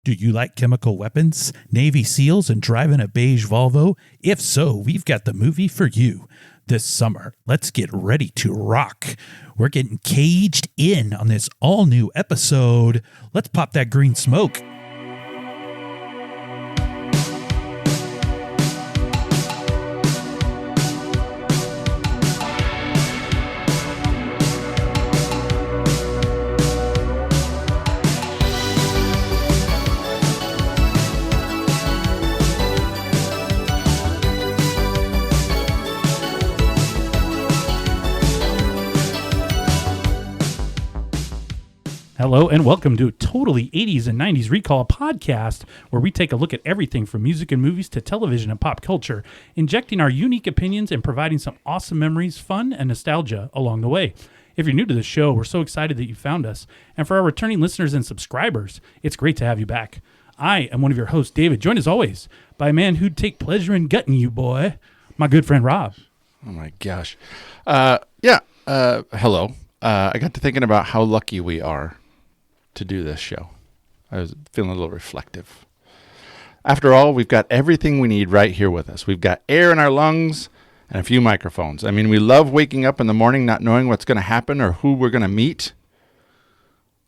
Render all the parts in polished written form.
Do you like chemical weapons, Navy SEALs, and driving a beige Volvo? If so, we've got the movie for you. This summer, let's get ready to rock. We're getting caged in on this all-new episode. Let's pop that green smoke. Hello and welcome to Totally 80s and 90s Recall podcast, where we take a look at everything from music and movies to television and pop culture, injecting our unique opinions and providing some awesome memories, fun, and nostalgia along the way. If you're new to the show, we're so excited that you found us. And for our returning listeners and subscribers, it's great to have you back. I am one of your hosts, David, joined as always by a man who'd take pleasure in gutting you, boy, my good friend Rob. Oh my gosh. Hello. I got to thinking about how lucky we are to do this show. I was feeling a little reflective. After all, we've got everything we need right here with us. We've got air in our lungs and a few microphones. I mean, we love waking up in the morning not knowing what's going to happen or who we're going to meet,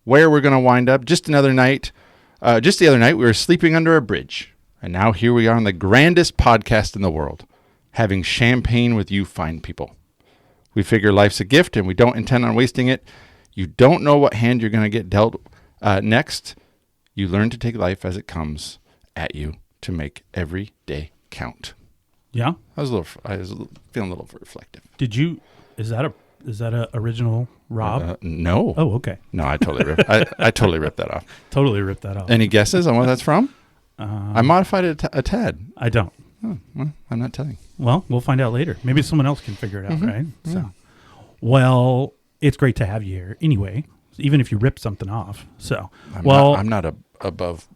where we're going to wind up. Just the other night, we were sleeping under a bridge. And now here we are on the grandest podcast in the world, having champagne with you fine people. We figure life's a gift and we don't intend on wasting it. You don't know what hand you're going to get dealt next. You learn to take life as it comes at you to make every day count. Yeah, I was feeling a little reflective. Is that a original Rob? No. Oh, okay. No, I totally ripped. I totally ripped that off. Totally ripped that off. Any guesses on what that's from? I modified it a tad. I don't. Oh, well, I'm not telling. Well, we'll find out later. Maybe someone else can figure it out, right? Yeah. So, well, it's great to have you here. Anyway, even if you ripped something off. So, I'm not above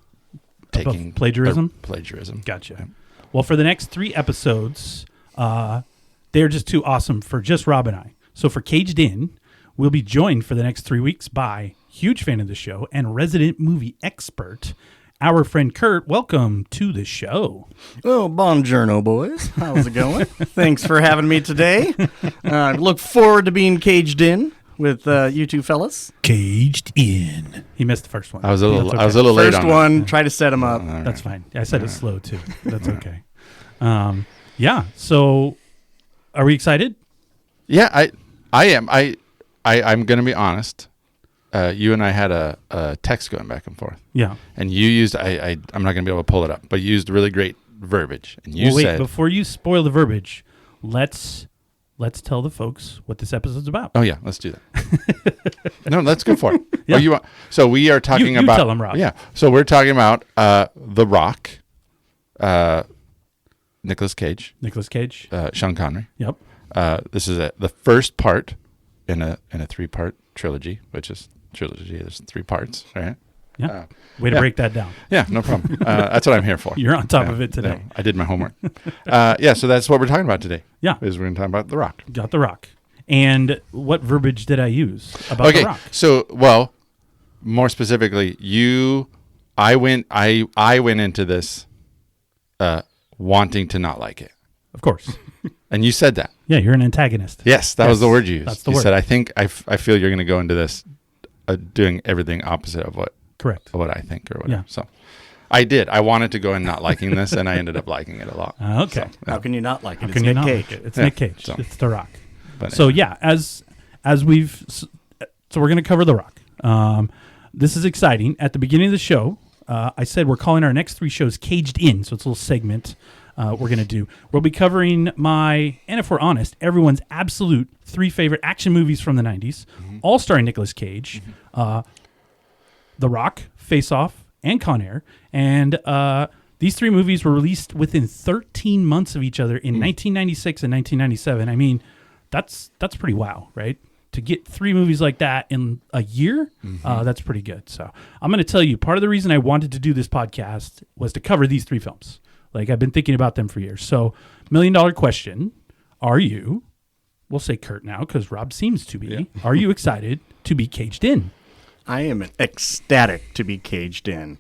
taking plagiarism. Plagiarism. Gotcha. Yeah. Well, for the next 3 episodes, they're just too awesome for just Rob and I. So for Caged In, we'll be joined for the next 3 weeks by huge fan of the show and resident movie expert, our friend Kurt. Welcome to the show. Oh, buongiorno, boys. How's it going? Thanks for having me today. Look forward to being caged in with you two fellas. Caged in. He missed the first one. I was a little late First on one, that. try to set him up. That's fine. I said it slow too. That's okay. Yeah. So, are we excited? Yeah, I am. I'm going to be honest. You and I had a text going back and forth. Yeah. And you used, I'm not going to be able to pull it up, but you used really great verbiage. And you said, before you spoil the verbiage, let's tell the folks what this episode's about. Oh yeah, let's do that. No, let's go for it. Yeah. So we are talking about. Tell them, Rob. Yeah. So we're talking about The Rock, Nicolas Cage, Sean Connery. Yep. This is the first part in a 3-part trilogy, which is trilogy. There's 3 parts, right? Yeah. Way to break that down. Yeah, no problem. That's what I'm here for. You're on top of it today. I did my homework. So that's what we're talking about today. Yeah. Is we're going to talk about The Rock. Got The Rock. And what verbiage did I use about The Rock? So, well, more specifically, I went into this wanting to not like it. Of course. And you said that. Yeah, you're an antagonist. Yes, that was the word you used. That's the word. You said, I feel you're going to go into this doing everything opposite of what I think or whatever. Yeah. So I did. I wanted to go in not liking this, and I ended up liking it a lot. Okay. So, How can you not like it? It's Nick Cage. It's Nick Cage. So. It's The Rock. So yeah, as we've, so we're going to cover The Rock. This is exciting. At the beginning of the show, I said we're calling our next 3 shows Caged In. So it's a little segment we're going to do. We'll be covering and if we're honest, everyone's absolute 3 favorite action movies from the 90s, all starring Nicolas Cage, The Rock, Face Off, and Con Air. And these 3 movies were released within 13 months of each other in 1996 and 1997. I mean, that's pretty wow, right? To get 3 movies like that in a year, that's pretty good. So I'm going to tell you, part of the reason I wanted to do this podcast was to cover these 3 films. Like, I've been thinking about them for years. So, $1 million question, are you, we'll say Kurt now because Rob seems to be, are you excited to be caged in? I am ecstatic to be caged in.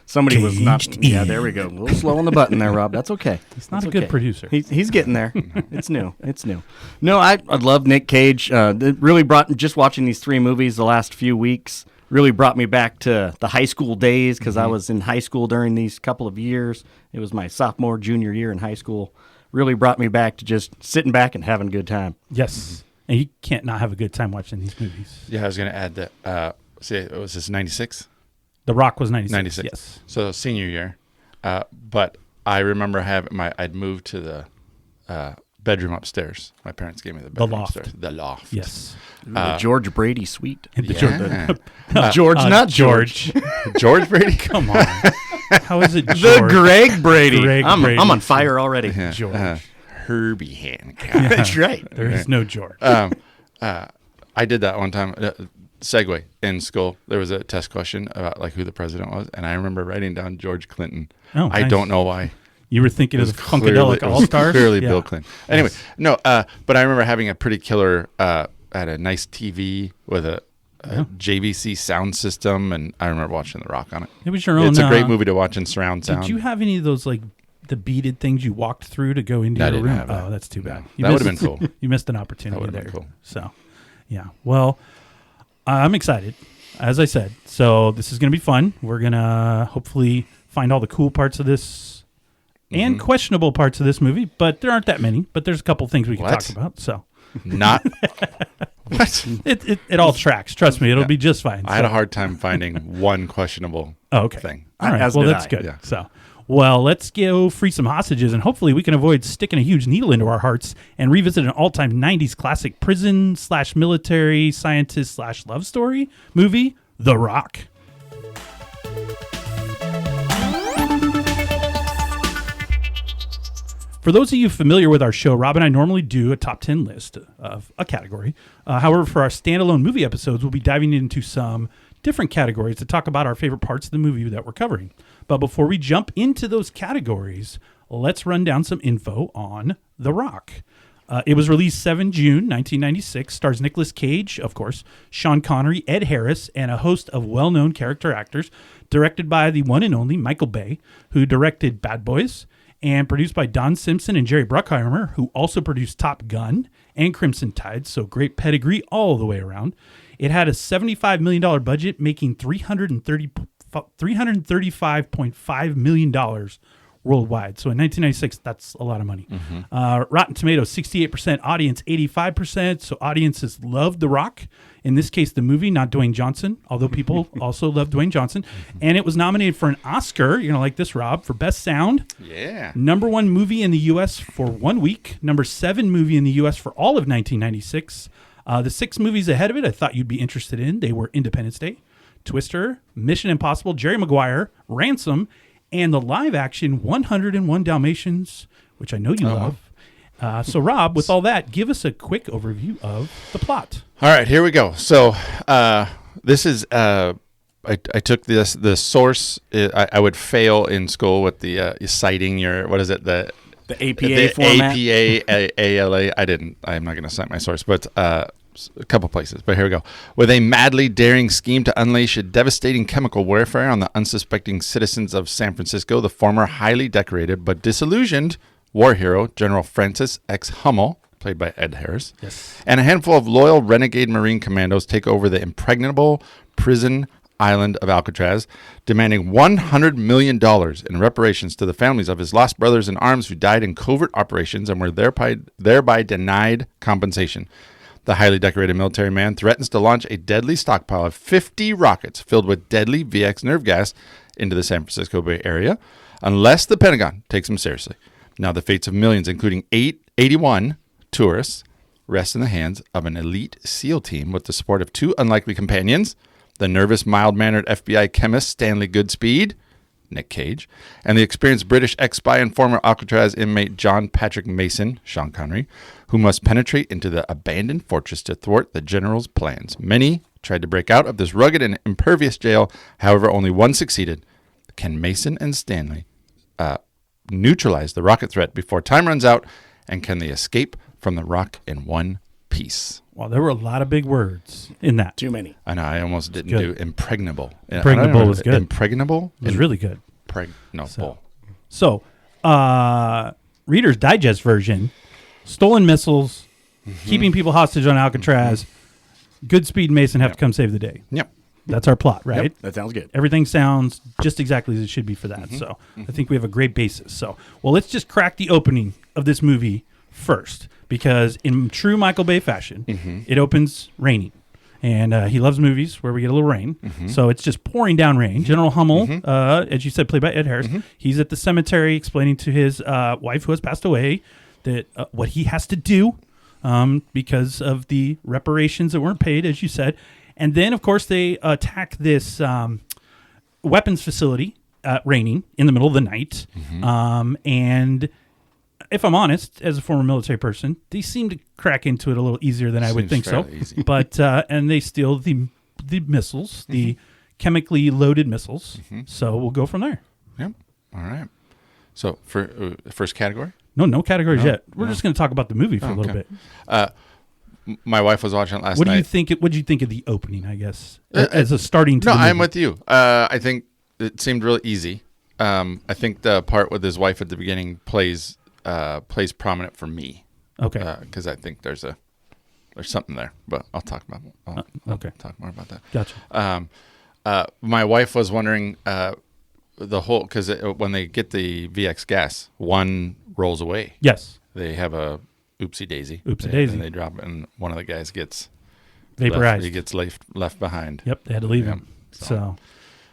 Somebody was not. Caged Yeah, in. there we go. A little slow on the button there, Rob. That's okay. He's not That's a good okay. producer. He's getting there. It's new. It's new. No, I love Nick Cage. It really brought just watching these 3 movies the last few weeks. Really brought me back to the high school days because I was in high school during these couple of years. It was my sophomore, junior year in high school. Really brought me back to just sitting back and having a good time. Yes. And you can't not have a good time watching these movies. Yeah, I was going to add that. Was this 96? The Rock was 96. 96. Yes. So senior year. But I remember I'd moved to the bedroom upstairs. My parents gave me the bedroom loft. upstairs. The loft. Yes. The George Brady suite. And the Yeah. George, not George. George Brady? Come on. How is it George? The Greg Brady. Greg I'm Brady. on fire already. Yeah. George. Herbie Hancock. That's right. There is no George. I did that one time. Segue in school. There was a test question about like who the president was, and I remember writing down George Clinton. Oh, I nice. don't know why. You were thinking of the Funkadelic It was All-Stars? Clearly Yeah. Bill Clinton. Anyway, no, but I remember having a pretty killer, had a nice TV with a JVC sound system, and I remember watching The Rock on it. It was your own. It's a great movie to watch in surround sound. Did you have any of those like the beaded things you walked through to go into I your didn't room? have that. Oh, that's too bad. That would have been cool. You missed an opportunity That there. would've been cool. So, yeah. Well, I'm excited, as I said. So this is going to be fun. We're going to hopefully find all the cool parts of this and questionable parts of this movie, but there aren't that many. But there's a couple things we can What? talk about. So Not what? it all tracks. Trust me, it'll be just fine. I had a hard time finding one questionable okay. thing. All right. As Well, did that's I. good. Yeah. So, well, let's go free some hostages, and hopefully we can avoid sticking a huge needle into our hearts and revisit an all-time 90s classic prison/military scientist/love story movie, The Rock. For those of you familiar with our show, Rob and I normally do a top 10 list of a category. However, for our standalone movie episodes, we'll be diving into some different categories to talk about our favorite parts of the movie that we're covering. But before we jump into those categories, let's run down some info on The Rock. It was released 7 June 1996, stars Nicolas Cage, of course, Sean Connery, Ed Harris, and a host of well-known character actors, directed by the one and only Michael Bay, who directed Bad Boys, and produced by Don Simpson and Jerry Bruckheimer, who also produced Top Gun and Crimson Tide, so great pedigree all the way around. It had a $75 million budget, making $335.5 million worldwide. So in 1996, that's a lot of money. Rotten Tomatoes, 68%, audience 85%. So audiences loved The Rock. In this case, the movie, not Dwayne Johnson, although people also love Dwayne Johnson. And it was nominated for an Oscar, you're going to like this, Rob, for Best Sound. Yeah. Number 1 movie in the U.S. for 1 week. Number 7 movie in the U.S. for all of 1996. The 6 movies ahead of it I thought you'd be interested in. They were Independence Day, Twister, Mission Impossible, Jerry Maguire, Ransom, and the live-action 101 Dalmatians, which I know you love. So, Rob, with all that, give us a quick overview of the plot. All right, here we go. So this is I took the source. I would fail in school with the citing your what is it the APA format. APA ALA. I'm not going to cite my source, but a couple places. But here we go. With a madly daring scheme to unleash a devastating chemical warfare on the unsuspecting citizens of San Francisco, the former highly decorated but disillusioned war hero General Francis X. Hummel, played by Ed Harris, and a handful of loyal renegade Marine commandos take over the impregnable prison island of Alcatraz, demanding $100 million in reparations to the families of his lost brothers in arms who died in covert operations and were thereby denied compensation. The highly decorated military man threatens to launch a deadly stockpile of 50 rockets filled with deadly VX nerve gas into the San Francisco Bay Area unless the Pentagon takes him seriously. Now the fates of millions, including 81 tourists, rest in the hands of an elite SEAL team with the support of 2 unlikely companions, the nervous, mild-mannered FBI chemist Stanley Goodspeed, Nick Cage, and the experienced British ex-spy and former Alcatraz inmate John Patrick Mason, Sean Connery, who must penetrate into the abandoned fortress to thwart the general's plans. Many tried to break out of this rugged and impervious jail. However, only one succeeded. Can Mason and Stanley neutralize the rocket threat before time runs out, and can they escape from the rock in one piece? Well, there were a lot of big words in that. Too many. I know, I almost didn't good. do impregnable. Impregnable was good. Impregnable? It was really good. bull. So, Reader's Digest version, stolen missiles, keeping people hostage on Alcatraz, Goodspeed and Mason have to come save the day. Yep. That's our plot, right? Yep, that sounds good. Everything sounds just exactly as it should be for that. So I think we have a great basis. So, well, let's just crack the opening of this movie first, because in true Michael Bay fashion, it opens raining. And he loves movies where we get a little rain. So it's just pouring down rain. General Hummel, as you said, played by Ed Harris, he's at the cemetery explaining to his wife who has passed away that what he has to do because of the reparations that weren't paid, as you said. And then, of course, they attack this weapons facility, raining, in the middle of the night. And if I'm honest, as a former military person, they seem to crack into it a little easier than I would think so. Easy. But and they steal the missiles, the chemically loaded missiles. So we'll go from there. Yep. All right. So for first category? No categories yet. We're just going to talk about the movie for a little bit. My wife was watching it last night. What do you think of the opening, I guess, as a starting to the movie? I'm with you. I think it seemed really easy. I think the part with his wife at the beginning plays prominent for me. Okay. Because I think there's something there, but I'll talk about I'll talk more about that. Gotcha. My wife was wondering the whole, because when they get the VX gas, one rolls away. Yes. They have a oopsie daisy. Daisy. And they drop it, and one of the guys gets vaporized. He gets left behind. Yep, they had to leave him. So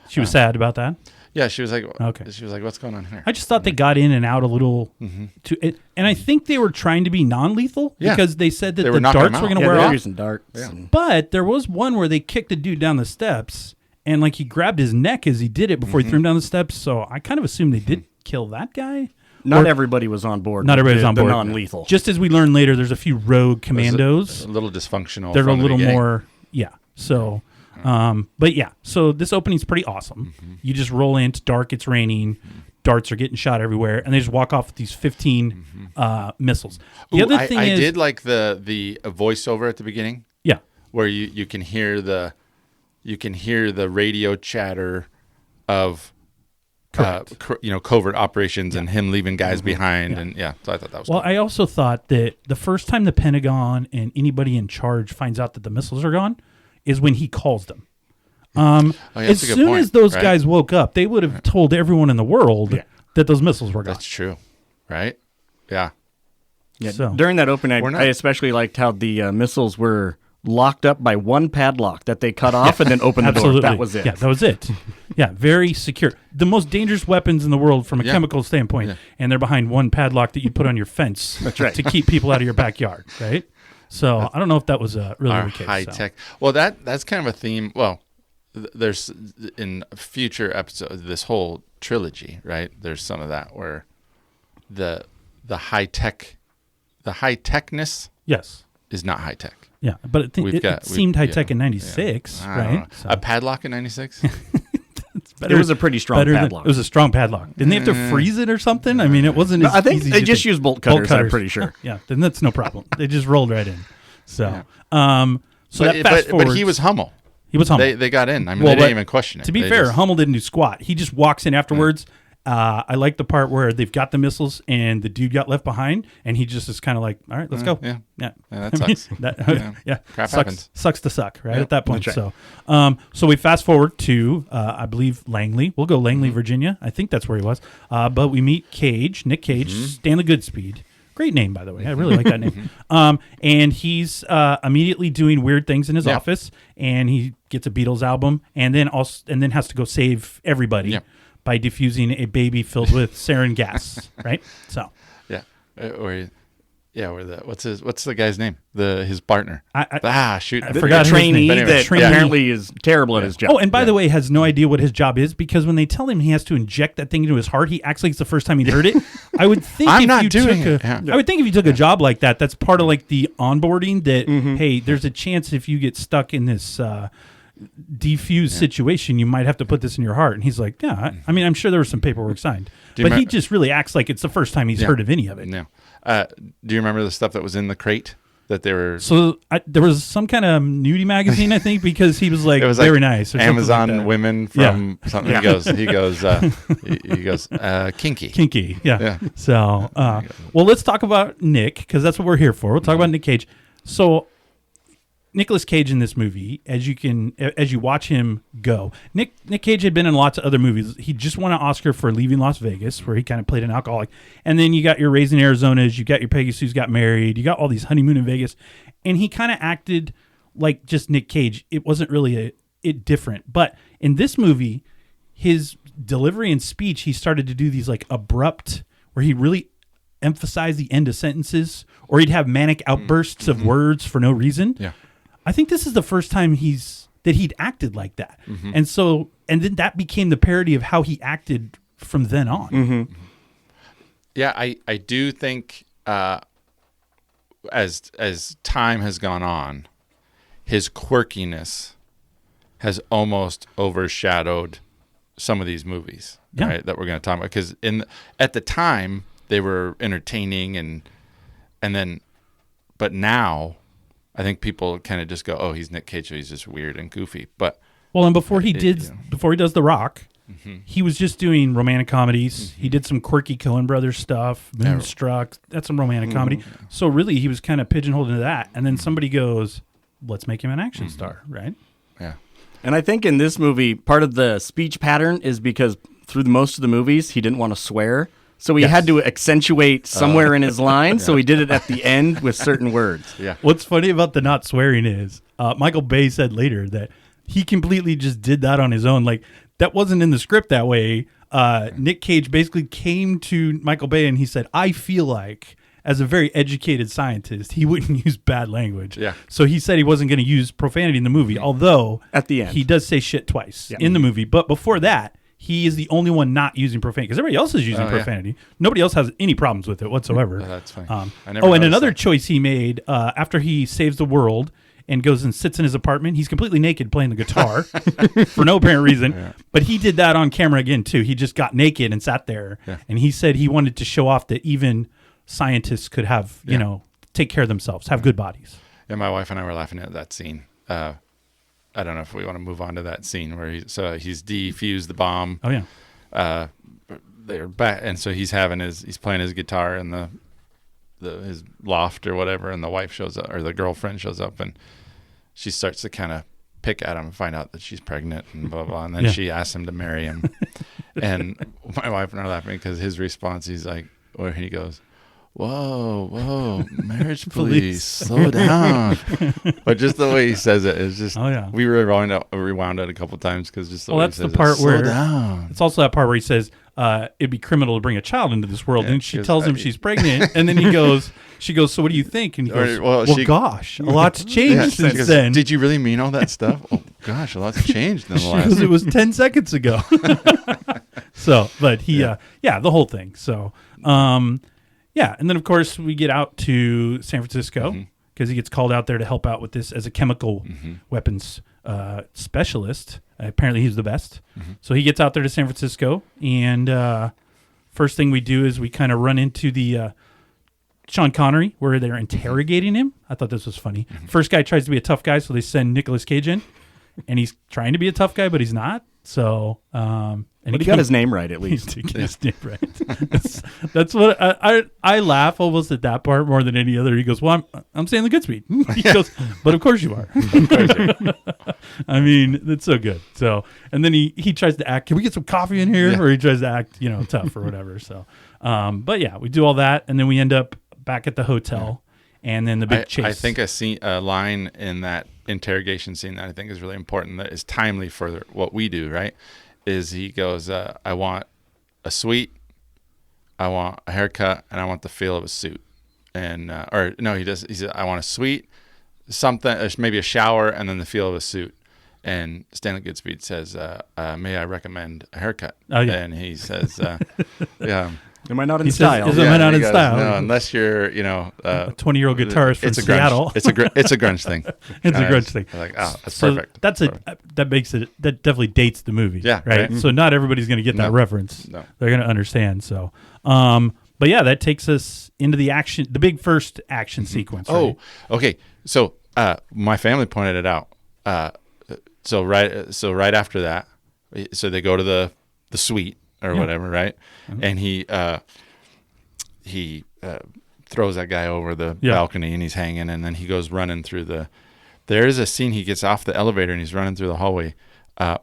she was sad about that. Yeah, she was like, okay. She was like, "What's going on here?" I just thought they got in and out a little, and I think they were trying to be non-lethal because they said that the darts were going to wear off. Using darts. Yeah. But there was one where they kicked a dude down the steps, and like he grabbed his neck as he did it before he threw him down the steps. So I kind of assumed they did kill that guy. Not everybody was on board. Not everybody was on board. The non-lethal. Just as we learned later, there's a few rogue commandos. A little dysfunctional. They're a little more, So, but yeah. So this opening's pretty awesome. You just roll in, it's dark, it's raining, darts are getting shot everywhere, and they just walk off with these 15 missiles. The other thing I is, did like the voiceover at the beginning. Yeah, where you can hear the radio chatter of. Covert operations and him leaving guys behind. And so I thought that was cool. I also thought that the first time the Pentagon and anybody in charge finds out that the missiles are gone is when he calls them. As soon as those guys woke up, they would have told everyone in the world that those missiles were gone. That's true. Right? Yeah. Yeah. So, during that opening, I especially liked how the missiles were locked up by one padlock that they cut off and then opened the door. That was it. Yeah, that was it. Yeah, very secure. The most dangerous weapons in the world from a chemical standpoint, and they're behind one padlock that you put on your fence to keep people out of your backyard, right? So I don't know if that was really the case. High tech. Well, that's kind of a theme. Well, there's in future episodes, this whole trilogy, right? There's some of that where the high techness is not high tech. Yeah, but it seemed high tech in '96, right? So. A padlock in '96. It was a pretty strong padlock. It was a strong padlock. Didn't they have to freeze it or something? I mean, it wasn't. I think they just used bolt cutters. I'm pretty sure. Yeah, then that's no problem. They just rolled right in. So, but he was Hummel. He was Hummel. They got in. I mean, they didn't even question it. To be fair, Hummel didn't do squat. He just walks in afterwards. I like the part where they've got the missiles and the dude got left behind, and he just is kind of like, "All right, let's go." Yeah, that sucks. Crap happens. Sucks to suck, right? At that point. Right. So we fast forward to I believe Langley. We'll go Langley, Virginia. I think that's where he was. But we meet Nick Cage, Stanley Goodspeed. Great name, by the way. I really like that name. And he's immediately doing weird things in his office, and he gets a Beatles album, and then has to go save everybody. Yeah. By diffusing a baby filled with sarin gas, right? So, what's the guy's name? His partner. I forgot. The trainee that apparently is terrible at his job. Oh, and by the way, has no idea what his job is, because when they tell him he has to inject that thing into his heart, he acts like it's the first time he'd heard it. I would think I would think if you took a job like that, that's part of like the onboarding. That hey, there's a chance if you get stuck in this. Defuse situation, you might have to put this in your heart. And he's like, I mean, I'm sure there was some paperwork signed, but he just really acts like it's the first time he's heard of any of it. No. Do you remember the stuff that was in the crate? that they were. So there was some kind of nudie magazine, I think, because he was like, It was very like nice. Or Amazon something like that. women from something. He goes, kinky. Kinky, yeah. Yeah. So, well, let's talk about Nick, because that's what we're here for. We'll talk about Nick Cage. So, Nicolas Cage in this movie, as you watch him go, Nick Cage had been in lots of other movies. He just won an Oscar for Leaving Las Vegas, where he kind of played an alcoholic. And then you got your Raising Arizonas, you got your Peggy Sue's Got Married, you got all these Honeymoon in Vegas. And he kind of acted like just Nick Cage. It wasn't really different. But in this movie, his delivery and speech, he started to do these like abrupt, where he really emphasized the end of sentences, or he'd have manic outbursts of words for no reason. Yeah. I think this is the first time he'd acted like that. And then that became the parody of how he acted from then on. Yeah, I do think as time has gone on, his quirkiness has almost overshadowed some of these movies, right, that we're going to talk about. Because at the time they were entertaining, and then, but now I think people kind of just go, "Oh, he's Nick Cage, so he's just weird and goofy." But and before he does The Rock, he was just doing romantic comedies. He did some quirky Coen Brothers stuff, Moonstruck. That's some romantic comedy. So really, he was kind of pigeonholed into that. And then somebody goes, "Let's make him an action star," right? Yeah. And I think in this movie, part of the speech pattern is because through most of the movies, he didn't want to swear. So he had to accentuate somewhere in his line, so he did it at the end with certain words. Yeah. What's funny about the not swearing is Michael Bay said later that he completely just did that on his own. Like, that wasn't in the script that way. Nick Cage basically came to Michael Bay and he said, "I feel like, as a very educated scientist, he wouldn't use bad language." Yeah. So he said he wasn't going to use profanity in the movie, although At the end. he does say shit twice in the movie. But before that, he is the only one not using profanity, because everybody else is using profanity. Nobody else has any problems with it whatsoever. Oh, that's funny. And another choice he made after he saves the world and goes and sits in his apartment, he's completely naked playing the guitar for no apparent reason. Yeah. But he did that on camera again, too. He just got naked and sat there. Yeah. And he said he wanted to show off that even scientists could have, take care of themselves, have good bodies. Yeah, my wife and I were laughing at that scene. I don't know if we want to move on to that scene where he's defused the bomb. Oh yeah. They're back, and so he's playing his guitar in his loft or whatever, and the wife shows up, or the girlfriend shows up, and she starts to kind of pick at him and find out that she's pregnant and blah blah, and then she asks him to marry him, and my wife and I are laughing because his response, he's like, or he goes, Whoa, marriage police, slow down. But just the way he says it is just, we rewound it a couple times because just the way he says the part slow down. It's also that part where he says, it'd be criminal to bring a child into this world. And she tells him she's pregnant. And then she goes, "So what do you think?" And he goes, gosh, a lot's changed since then. Did you really mean all that stuff? Oh, gosh, a lot's changed in the last. Because it was 10 seconds ago. So, but the whole thing. So, and then, of course, we get out to San Francisco because he gets called out there to help out with this as a chemical weapons specialist. Apparently, he's the best. So he gets out there to San Francisco, and first thing we do is we kind of run into the Sean Connery, where they're interrogating him. I thought this was funny. First guy tries to be a tough guy, so they send Nicolas Cage in, and he's trying to be a tough guy, but he's not. So, but he got his name right, at least. He got his name right. That's what I laugh almost at that part more than any other. He goes, "Well, I'm saying the Goodspeed." He goes, "But of course you are." I mean, it's so good. So, and then he tries to act. Can we get some coffee in here? Or he tries to act, tough or whatever. So, but yeah, we do all that, and then we end up back at the hotel, and then the big chase. I think a line in that interrogation scene that I think is really important, that is timely for what we do, right, is he goes, I want a suite, I want a haircut, and I want the feel of a suit. And he said, I want a suite, something, maybe a shower, and then the feel of a suit. And Stanley Goodspeed says, may I recommend a haircut? Oh, yeah. And he says, Am I not in style? Am I not in style? No, unless you're, a 20-year-old guitarist from Seattle. It's a grunge thing. It's a grunge thing. Like, that's perfect. That definitely dates the movie. Yeah. Right. So not everybody's going to get that reference. No. They're going to understand. So, But yeah, that takes us into the big first action sequence. Right? Oh, okay. So my family pointed it out. So right after that, so they go to the suite or whatever, right? Mm-hmm. And he throws that guy over the balcony, and he's hanging, and then he goes running through there is a scene, he gets off the elevator and he's running through the hallway.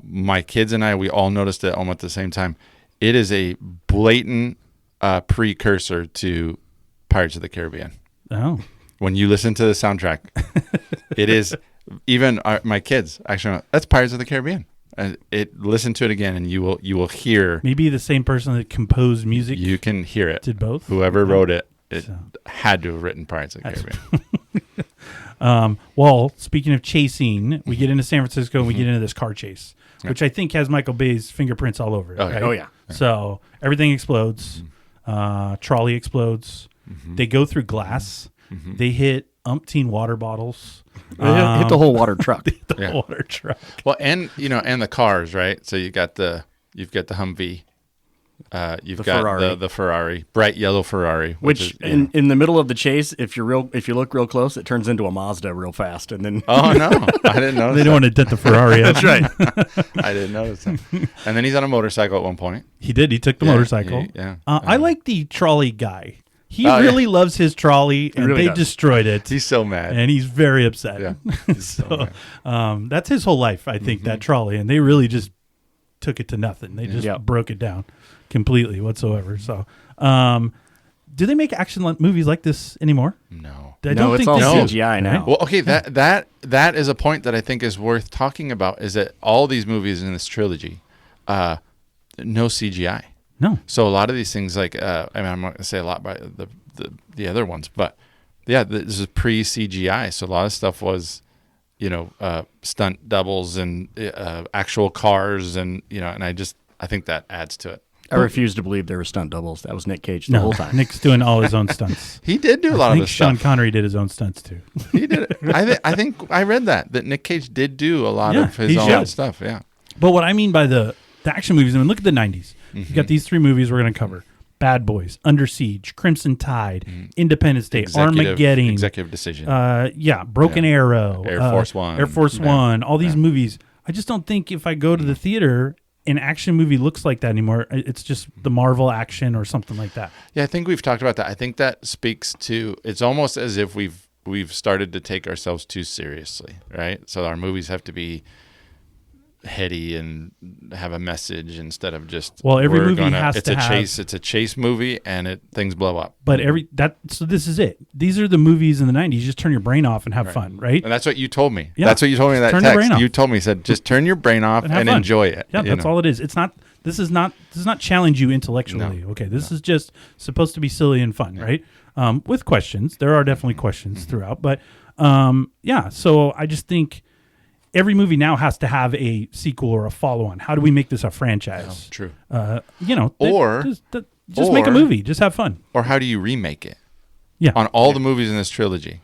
My kids and we all noticed it almost at the same time. It is a blatant precursor to Pirates of the Caribbean. Oh. When you listen to the soundtrack, it is, even my kids actually went, that's Pirates of the Caribbean. And listen to it again, and you will hear. Maybe the same person that composed music. You can hear it. Did both? Whoever wrote it had to have written Pirates of the Caribbean. Well, speaking of chasing, we get into San Francisco and we get into this car chase, which I think has Michael Bay's fingerprints all over it. Oh, right? Oh yeah. So everything explodes. Trolley explodes. They go through glass. They hit umpteen water bottles. Hit the whole water truck. Water truck. Well, and the cars, right? So you've got the Humvee. You've got Ferrari. the Ferrari, bright yellow Ferrari, which is, in the middle of the chase, if you look real close, it turns into a Mazda real fast, and then oh no, I didn't notice. They don't want to dent the Ferrari. That's right. I didn't notice that. And then he's on a motorcycle at one point. He did. He took the motorcycle. I like the trolley guy. He really loves his trolley, and really they does. destroyed it. He's so mad, and he's very upset. Yeah, he's so mad. That's his whole life, I think. That trolley, and they really just took it to nothing. They just broke it down completely whatsoever. So, do they make action movies like this anymore? No. I don't it's think all they CGI do. now. Well, okay, that is a point that I think is worth talking about. Is that all these movies in this trilogy, no CGI. No. So a lot of these things, like I'm not going to say a lot about the other ones, but yeah, this is pre-CGI. So a lot of stuff was, stunt doubles and actual cars, and and I think that adds to it. I refuse to believe there were stunt doubles. That was Nick Cage the whole time. Nick's doing all his own stunts. He did do a lot of this Sean stuff. Connery did his own stunts too. He did it. I think I read that Nick Cage did do a lot of his own stuff. Yeah. But what I mean by the action movies, I mean, look at the 90s. You got these three movies we're going to cover. Bad Boys, Under Siege, Crimson Tide, Independence Day, Armageddon. Executive Decision. Broken Arrow. Air Force One. Air Force One. All these movies. I just don't think if I go to the theater, an action movie looks like that anymore. It's just the Marvel action or something like that. Yeah, I think we've talked about that. I think that speaks to, it's almost as if we've started to take ourselves too seriously, right? So our movies have to be heady and have a message instead of just every movie has to have it's a chase movie and things blow up. But so this is it. These are the movies in the 90s. You just turn your brain off and have fun, right? And that's what you told me. Yeah. That's what you told me in that Turn your brain text. off. You told me, said just turn your brain off and enjoy it. Yeah, that's all it is. It's not this does not challenge you intellectually. No. Okay, this is just supposed to be silly and fun, right? With questions. There are definitely questions throughout, but so I just think every movie now has to have a sequel or a follow-on. How do we make this a franchise? True. Just make a movie. Just have fun. Or how do you remake it? Yeah. On all the movies in this trilogy,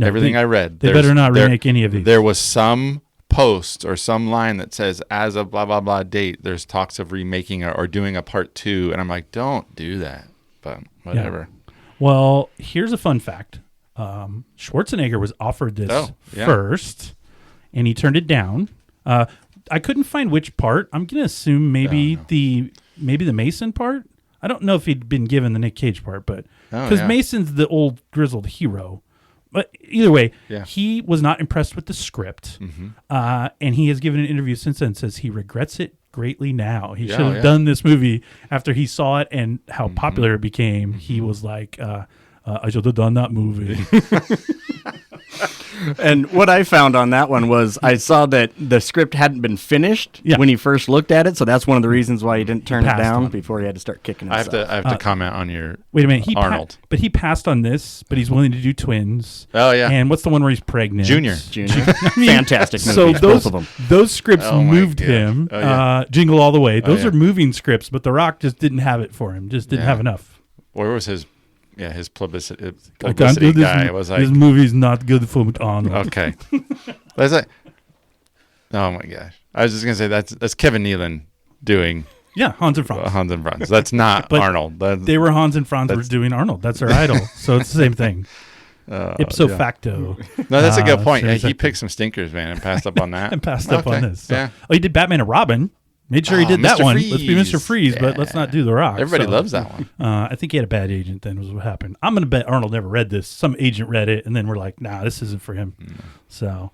everything I read, they better not remake any of these. There was some post or some line that says, as of blah, blah, blah date, there's talks of remaking or doing a part 2. And I'm like, don't do that. But whatever. Yeah. Well, here's a fun fact. Schwarzenegger was offered this first, and he turned it down. I couldn't find which part. I'm going to assume maybe the Mason part. I don't know if he'd been given the Nick Cage part, but because Mason's the old grizzled hero. But either way, he was not impressed with the script, and he has given an interview since then. Says he regrets it greatly now. He should have done this movie after he saw it and how popular it became. He was like, I should have done that movie. And what I found on that one was I saw that the script hadn't been finished when he first looked at it, so that's one of the reasons why he didn't turn it down before he had to start kicking himself. I have to comment on your wait a minute, Arnold. But he passed on this, but he's willing to do twins. Oh yeah. And what's the one where he's pregnant? Junior. Fantastic movies, so both of them. Those scripts moved him. Jingle All the Way. Those are moving scripts, but The Rock just didn't have it for him. Just didn't have enough. Where was his publicity this, guy was like, this movie's not good for Arnold. Okay. That's like, oh my gosh. I was just going to say that's Kevin Nealon doing Yeah, Hans and Franz. Hans and Franz. That's not But Arnold. They were Hans and Franz were doing Arnold. That's their idol. So it's the same thing. Ipso facto. No, that's a good point. so Yeah, he exactly. picked some stinkers, man, and passed up on that. And passed up on this. So. Yeah. Oh, he did Batman and Robin. Made sure he did that Mr. one. Freeze. Let's be Mr. Freeze, but let's not do The Rock. Everybody So, loves that one. I think he had a bad agent then was what happened. I'm going to bet Arnold never read this. Some agent read it, and then we're like, nah, this isn't for him. So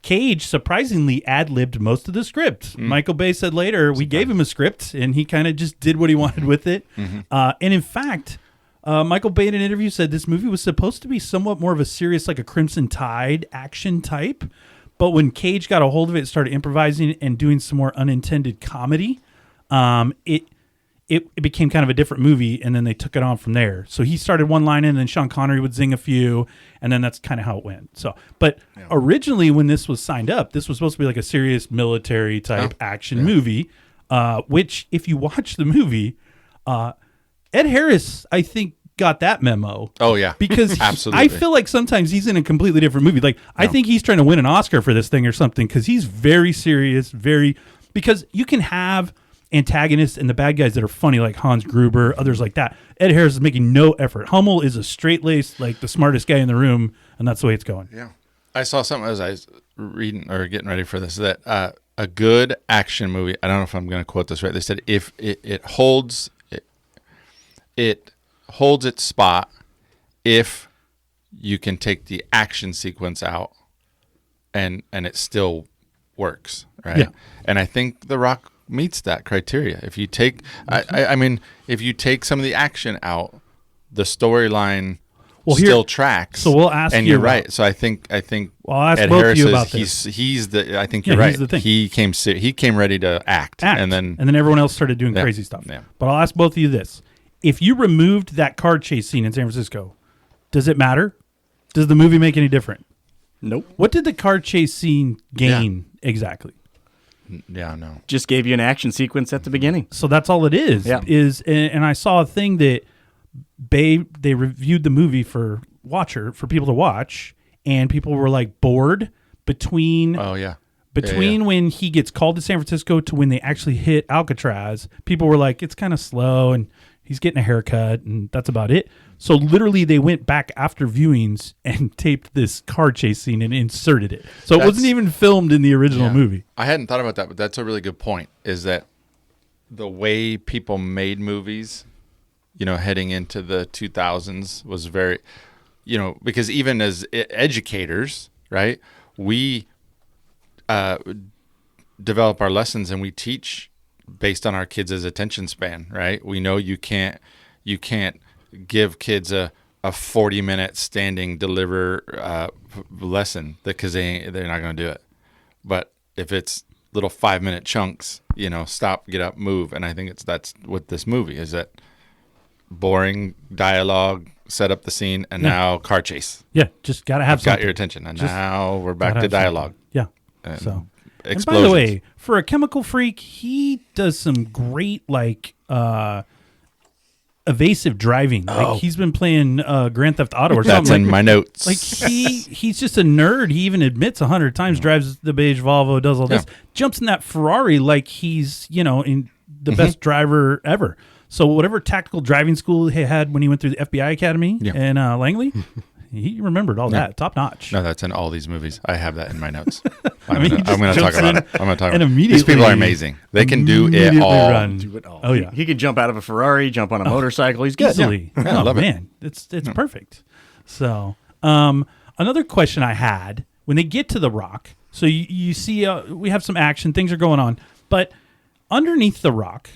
Cage surprisingly ad-libbed most of the script. Michael Bay said later, we gave him a script, and he kind of just did what he wanted with it. And in fact, Michael Bay in an interview said this movie was supposed to be somewhat more of a serious, like a Crimson Tide action type. But when Cage got a hold of it, started improvising and doing some more unintended comedy, it became kind of a different movie, and then they took it on from there. So he started one line, and then Sean Connery would zing a few, and then that's kind of how it went. So, but originally when this was signed up, this was supposed to be like a serious military type action movie, which if you watch the movie, Ed Harris, I think, got that memo. Oh, yeah. Because Absolutely. I feel like sometimes he's in a completely different movie. Like, I think he's trying to win an Oscar for this thing or something because he's very serious, because you can have antagonists and the bad guys that are funny, like Hans Gruber, others like that. Ed Harris is making no effort. Hummel is a straight-laced, like the smartest guy in the room, and that's the way it's going. Yeah. I saw something as I was reading or getting ready for this, that a good action movie, I don't know if I'm going to quote this right, they said if it holds its spot if you can take the action sequence out and it still works, right? Yeah. And I think The Rock meets that criteria. If you take I mean, if you take some of the action out, the storyline still tracks. So we'll ask and you you're about- right. So I think Well, I'll ask Ed both Harris of you is, about this. he's the I think Yeah, you're right. he's the thing. He came ready to act. And then everyone else started doing crazy stuff. Yeah. But I'll ask both of you this. If you removed that car chase scene in San Francisco, does it matter? Does the movie make any different? Nope. What did the car chase scene gain exactly? yeah, no. Just gave you an action sequence at the beginning. So that's all it is. Yeah. And I saw a thing that they reviewed the movie for people to watch, and people were like bored between Oh yeah. when he gets called to San Francisco to when they actually hit Alcatraz. People were like, it's kind of slow, and he's getting a haircut, and that's about it. So literally, they went back after viewings and taped this car chase scene and inserted it. So it wasn't even filmed in the original movie. I hadn't thought about that, but that's a really good point. Is that the way people made movies, heading into the 2000s was very, because even as educators, right, we develop our lessons and we teach based on our kids' attention span, right? We know you can't give kids a 40-minute standing deliver lesson because they're not going to do it. But if it's little 5-minute chunks, stop, get up, move. And I think that's what this movie is, that boring dialogue, set up the scene, and now car chase. Yeah, just got to have something. Got your attention. And now we're back to have dialogue. something. Yeah. And So, and by explosions. the way, for a chemical freak, he does some great evasive driving. Like he's been playing Grand Theft Auto or That's something. in my notes. Like he's just a nerd. He even admits 100 times, drives the beige Volvo, does all this, jumps in that Ferrari like he's in the best driver ever. So whatever tactical driving school he had when he went through the FBI Academy in Langley, he remembered all that. Top notch. No, that's in all these movies. I have that in my notes. I mean, he I'm going just to talk jumps about in it. I'm going to talk and about it. These immediately- people are amazing. They can do it Immediately all. run. Do it all. Oh yeah, He could jump out of a Ferrari, jump on a motorcycle. He's good. easily. Yeah, I Oh love it. man, it's perfect. So another question I had when they get to the Rock. So you see, we have some action. Things are going on, but underneath the Rock,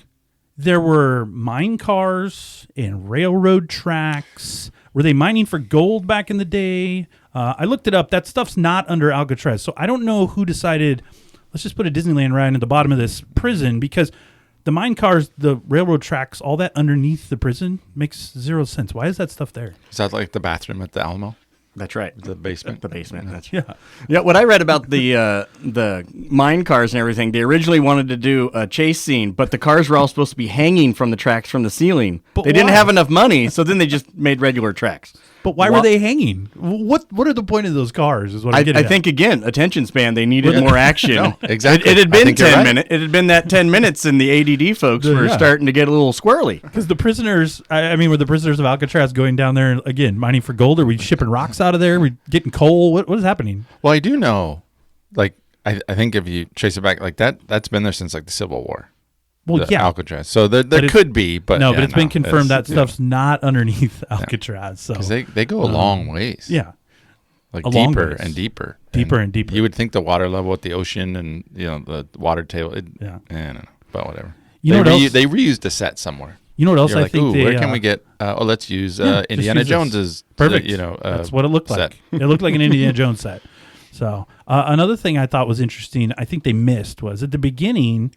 there were mine cars and railroad tracks. Were they mining for gold back in the day? I looked it up. That stuff's not under Alcatraz. So I don't know who decided, let's just put a Disneyland ride at the bottom of this prison, because the mine cars, the railroad tracks, all that underneath the prison makes zero sense. Why is that stuff there? Is that like the bathroom at the Alamo? That's right. The basement? The basement. That's Yeah. Yeah, what I read about the mine cars and everything, they originally wanted to do a chase scene, but the cars were all supposed to be hanging from the tracks from the ceiling. But they didn't why? have enough money, so then they just made regular tracks. But why were they hanging? What are the point of those cars? Is what I'm getting I think again, attention span. They needed more action. No, exactly. It had been 10 right. minutes. It had been that 10 minutes, and the ADD folks were starting to get a little squirrely. Because the prisoners, I mean, were the prisoners of Alcatraz going down there again, mining for gold? Are we shipping rocks out of there? Are we getting coal? What is happening? Well, I do know, like, I think if you trace it back like that, that's been there since like the Civil War. Well, yeah. Alcatraz. So there could be, but no, but it's been confirmed that stuff's not underneath Alcatraz. So because they go a long ways. Yeah, like a long deeper ways. and deeper, and deeper. You would think the water level at the ocean and the water table. I don't know, but whatever. They reused a set somewhere. You know what else You're I like, think? where can we get? Let's use Indiana Jones's. Perfect. That's what it looked set. like. It looked like an Indiana Jones set. So another thing I thought was interesting, I think they missed, was at the beginning,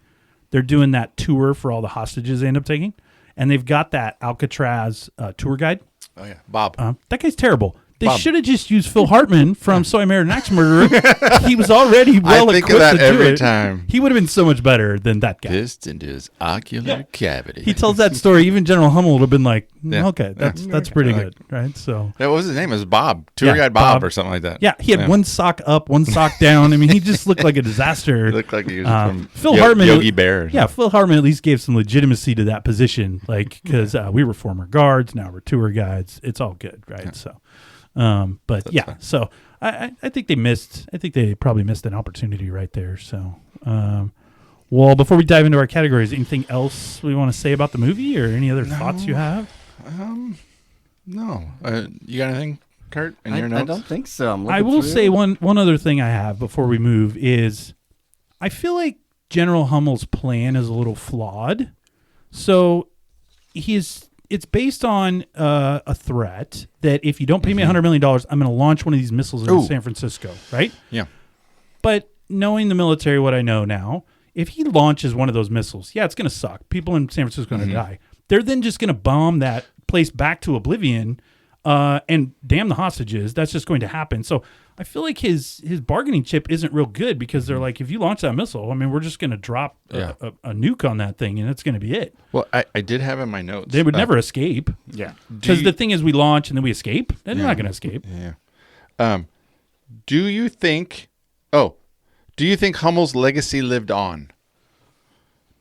they're doing that tour for all the hostages they end up taking, and they've got that Alcatraz tour guide. Oh yeah, Bob. That guy's terrible. They Bob. should have just used Phil Hartman from So I Married an Axe Murderer. He was already well I think equipped of that to do every it. time. He would have been so much better than that guy. Pissed into his ocular cavity. He tells that story. Even General Hummel would have been like, Yeah. okay, that's pretty good, right? So What was his name? It was Bob. Tour guide Bob or something like that. yeah, he had one sock up, one sock down. I mean, he just looked like a disaster. He looked like he was from Phil Hartman, Yogi Bear. Yeah, Phil Hartman at least gave some legitimacy to that position, like because we were former guards, now we're tour guides. It's all good, right? Yeah. So, but That's yeah, fine. so I think they missed. I think they probably missed an opportunity right there. So, well, before we dive into our categories, anything else we want to say about the movie, or any other thoughts you have? No. You got anything, Kurt? In your I notes? don't think so. I will say one other thing I have before we move is I feel like General Hummel's plan is a little flawed. So it's based on a threat that if you don't pay me $100 million, I'm going to launch one of these missiles into San Francisco, right? Yeah. But knowing the military, what I know now, if he launches one of those missiles, yeah, it's going to suck. People in San Francisco are going to die. They're then just going to bomb that place back to oblivion and damn the hostages. That's just going to happen. So I feel like his bargaining chip isn't real good because they're like, if you launch that missile, I mean, we're just going to drop a nuke on that thing and that's going to be it. Well, I did have in my notes. They would never escape. Yeah. Because the thing is, we launch and then we escape. They're not going to escape. Yeah. Do you think Hummel's legacy lived on?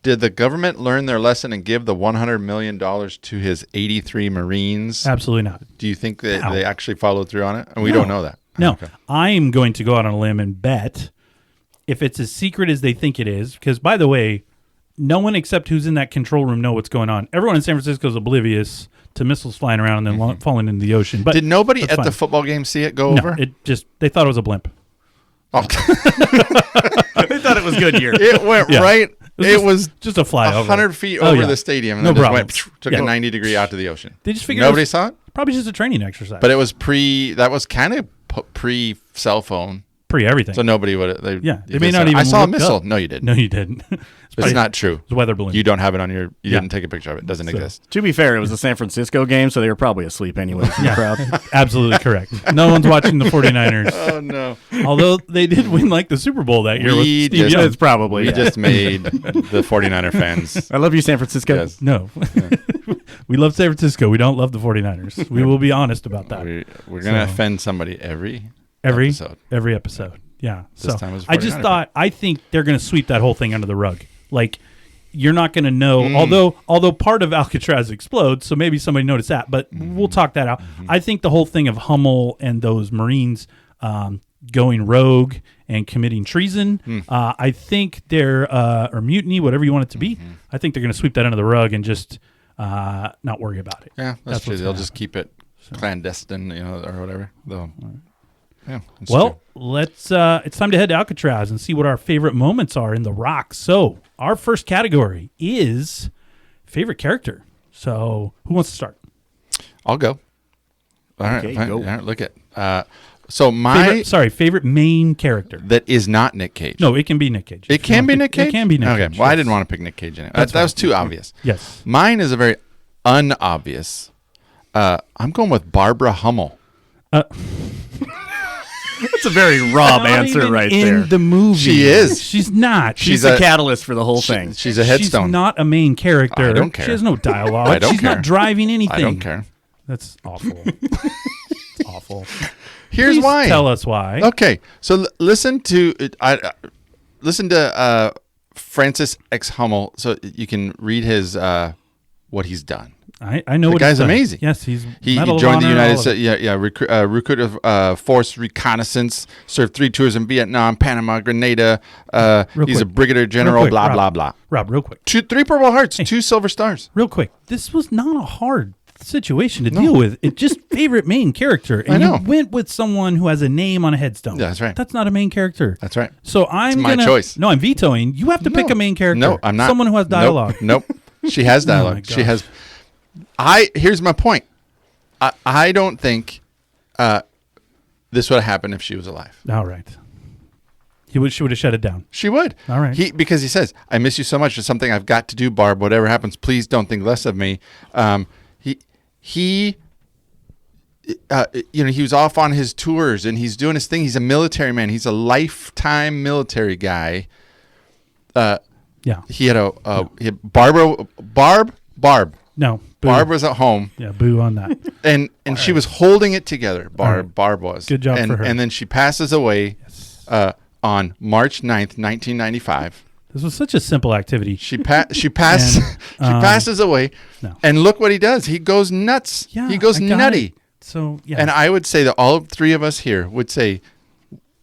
Did the government learn their lesson and give the $100 million to his 83 Marines? Absolutely not. Do you think that they actually followed through on it? And we don't know that. No. Okay. I'm going to go out on a limb and bet if it's as secret as they think it is, because, by the way, no one except who's in that control room know what's going on. Everyone in San Francisco is oblivious to missiles flying around and then falling into the ocean. But did nobody at fine. the football game see it go No, over? they thought it was a blimp. Oh. They thought it was Goodyear. It went right. It was just a flyover. 100 feet over the stadium and No then just problem. went, took a 90 degree out to the ocean. They just figured Nobody saw it? Probably just a training exercise. But it was that was kind of pre-cell phone. Everything. So nobody would. They may not even. I saw a look missile. up. No, you didn't. No, you didn't. It's not true. It's a weather balloon. You don't have it on your. You didn't take a picture of it. It doesn't exist. To be fair, it was a San Francisco game, so they were probably asleep anyway in the crowd. Absolutely correct. No one's watching the 49ers. Oh no! Although they did win like the Super Bowl that year with Steve Young. It's probably. We just made the 49er fans. I love you, San Francisco. Yes. No. We love San Francisco. We don't love the 49ers. We will be honest about that. We're gonna offend somebody every episode. Every episode. Yeah. This time it was I just 49er thought, I think they're going to sweep that whole thing under the rug. Like, you're not going to know, although part of Alcatraz explodes, so maybe somebody noticed that, but we'll talk that out. I think the whole thing of Hummel and those Marines going rogue and committing treason, I think they're, or mutiny, whatever you want it to be, I think they're going to sweep that under the rug and just not worry about it. Yeah, that's true. They'll just keep it clandestine, or whatever. Yeah. Well, let's. It's time to head to Alcatraz and see what our favorite moments are in The Rock. So, our first category is favorite character. So, who wants to start? I'll go. All right, Okay, fine. go. All right, look at. So my favorite main character. that is not Nick Cage. No, it can be Nick Cage. It can be Nick Cage. It can be Nick Cage. Okay. Well, I didn't want to pick Nick Cage in it. That was too obvious. Yes. Mine is a very unobvious. I'm going with Barbara Hummel. That's a very Rob Not answer even right in there. the movie. She is. She's not. She's the catalyst for the whole thing. She's a headstone. She's not a main character. I don't care. She has no dialogue. I don't She's care. not driving anything. I don't care. That's awful. awful. Here's Please why. Tell us why. Okay, so listen to Francis X. Hummel, so you can read his what he's done. I know The what guy's he's done. amazing. Yes, he He joined the United States, recruit force reconnaissance, served 3 tours in Vietnam, Panama, Grenada. He's a brigadier general. Quick, blah Rob, blah blah. Rob, real quick. 3 Purple Hearts, 2 Silver Stars. Real quick. This was not a hard situation to deal with. It's just favorite main character, and I know. you went with someone who has a name on a headstone. Yeah, that's right. That's not a main character. That's right. So I'm my choice. No, I'm vetoing. You have to pick a main character. No, I'm not. Someone who has dialogue. Nope. She has dialogue. my She has. Here's my point. I don't think this would have happened if she was alive. All right. She would have shut it down. She would. All right. Because he says, "I miss you so much. It's something I've got to do, Barb. Whatever happens, please don't think less of me." He was off on his tours and he's doing his thing. He's a military man. He's a lifetime military guy. Yeah. He had he had Barb. No. Boo. Barb was at home. Yeah, boo on that. And she was holding it together. right. Barb was. Good job and, for her. And then she passes away on March 9th, 1995. This was such a simple activity. She passes away. No. And look what he does. He goes nuts. Yeah, he goes I got nutty. it. So, yeah. And I would say that all 3 of us here would say,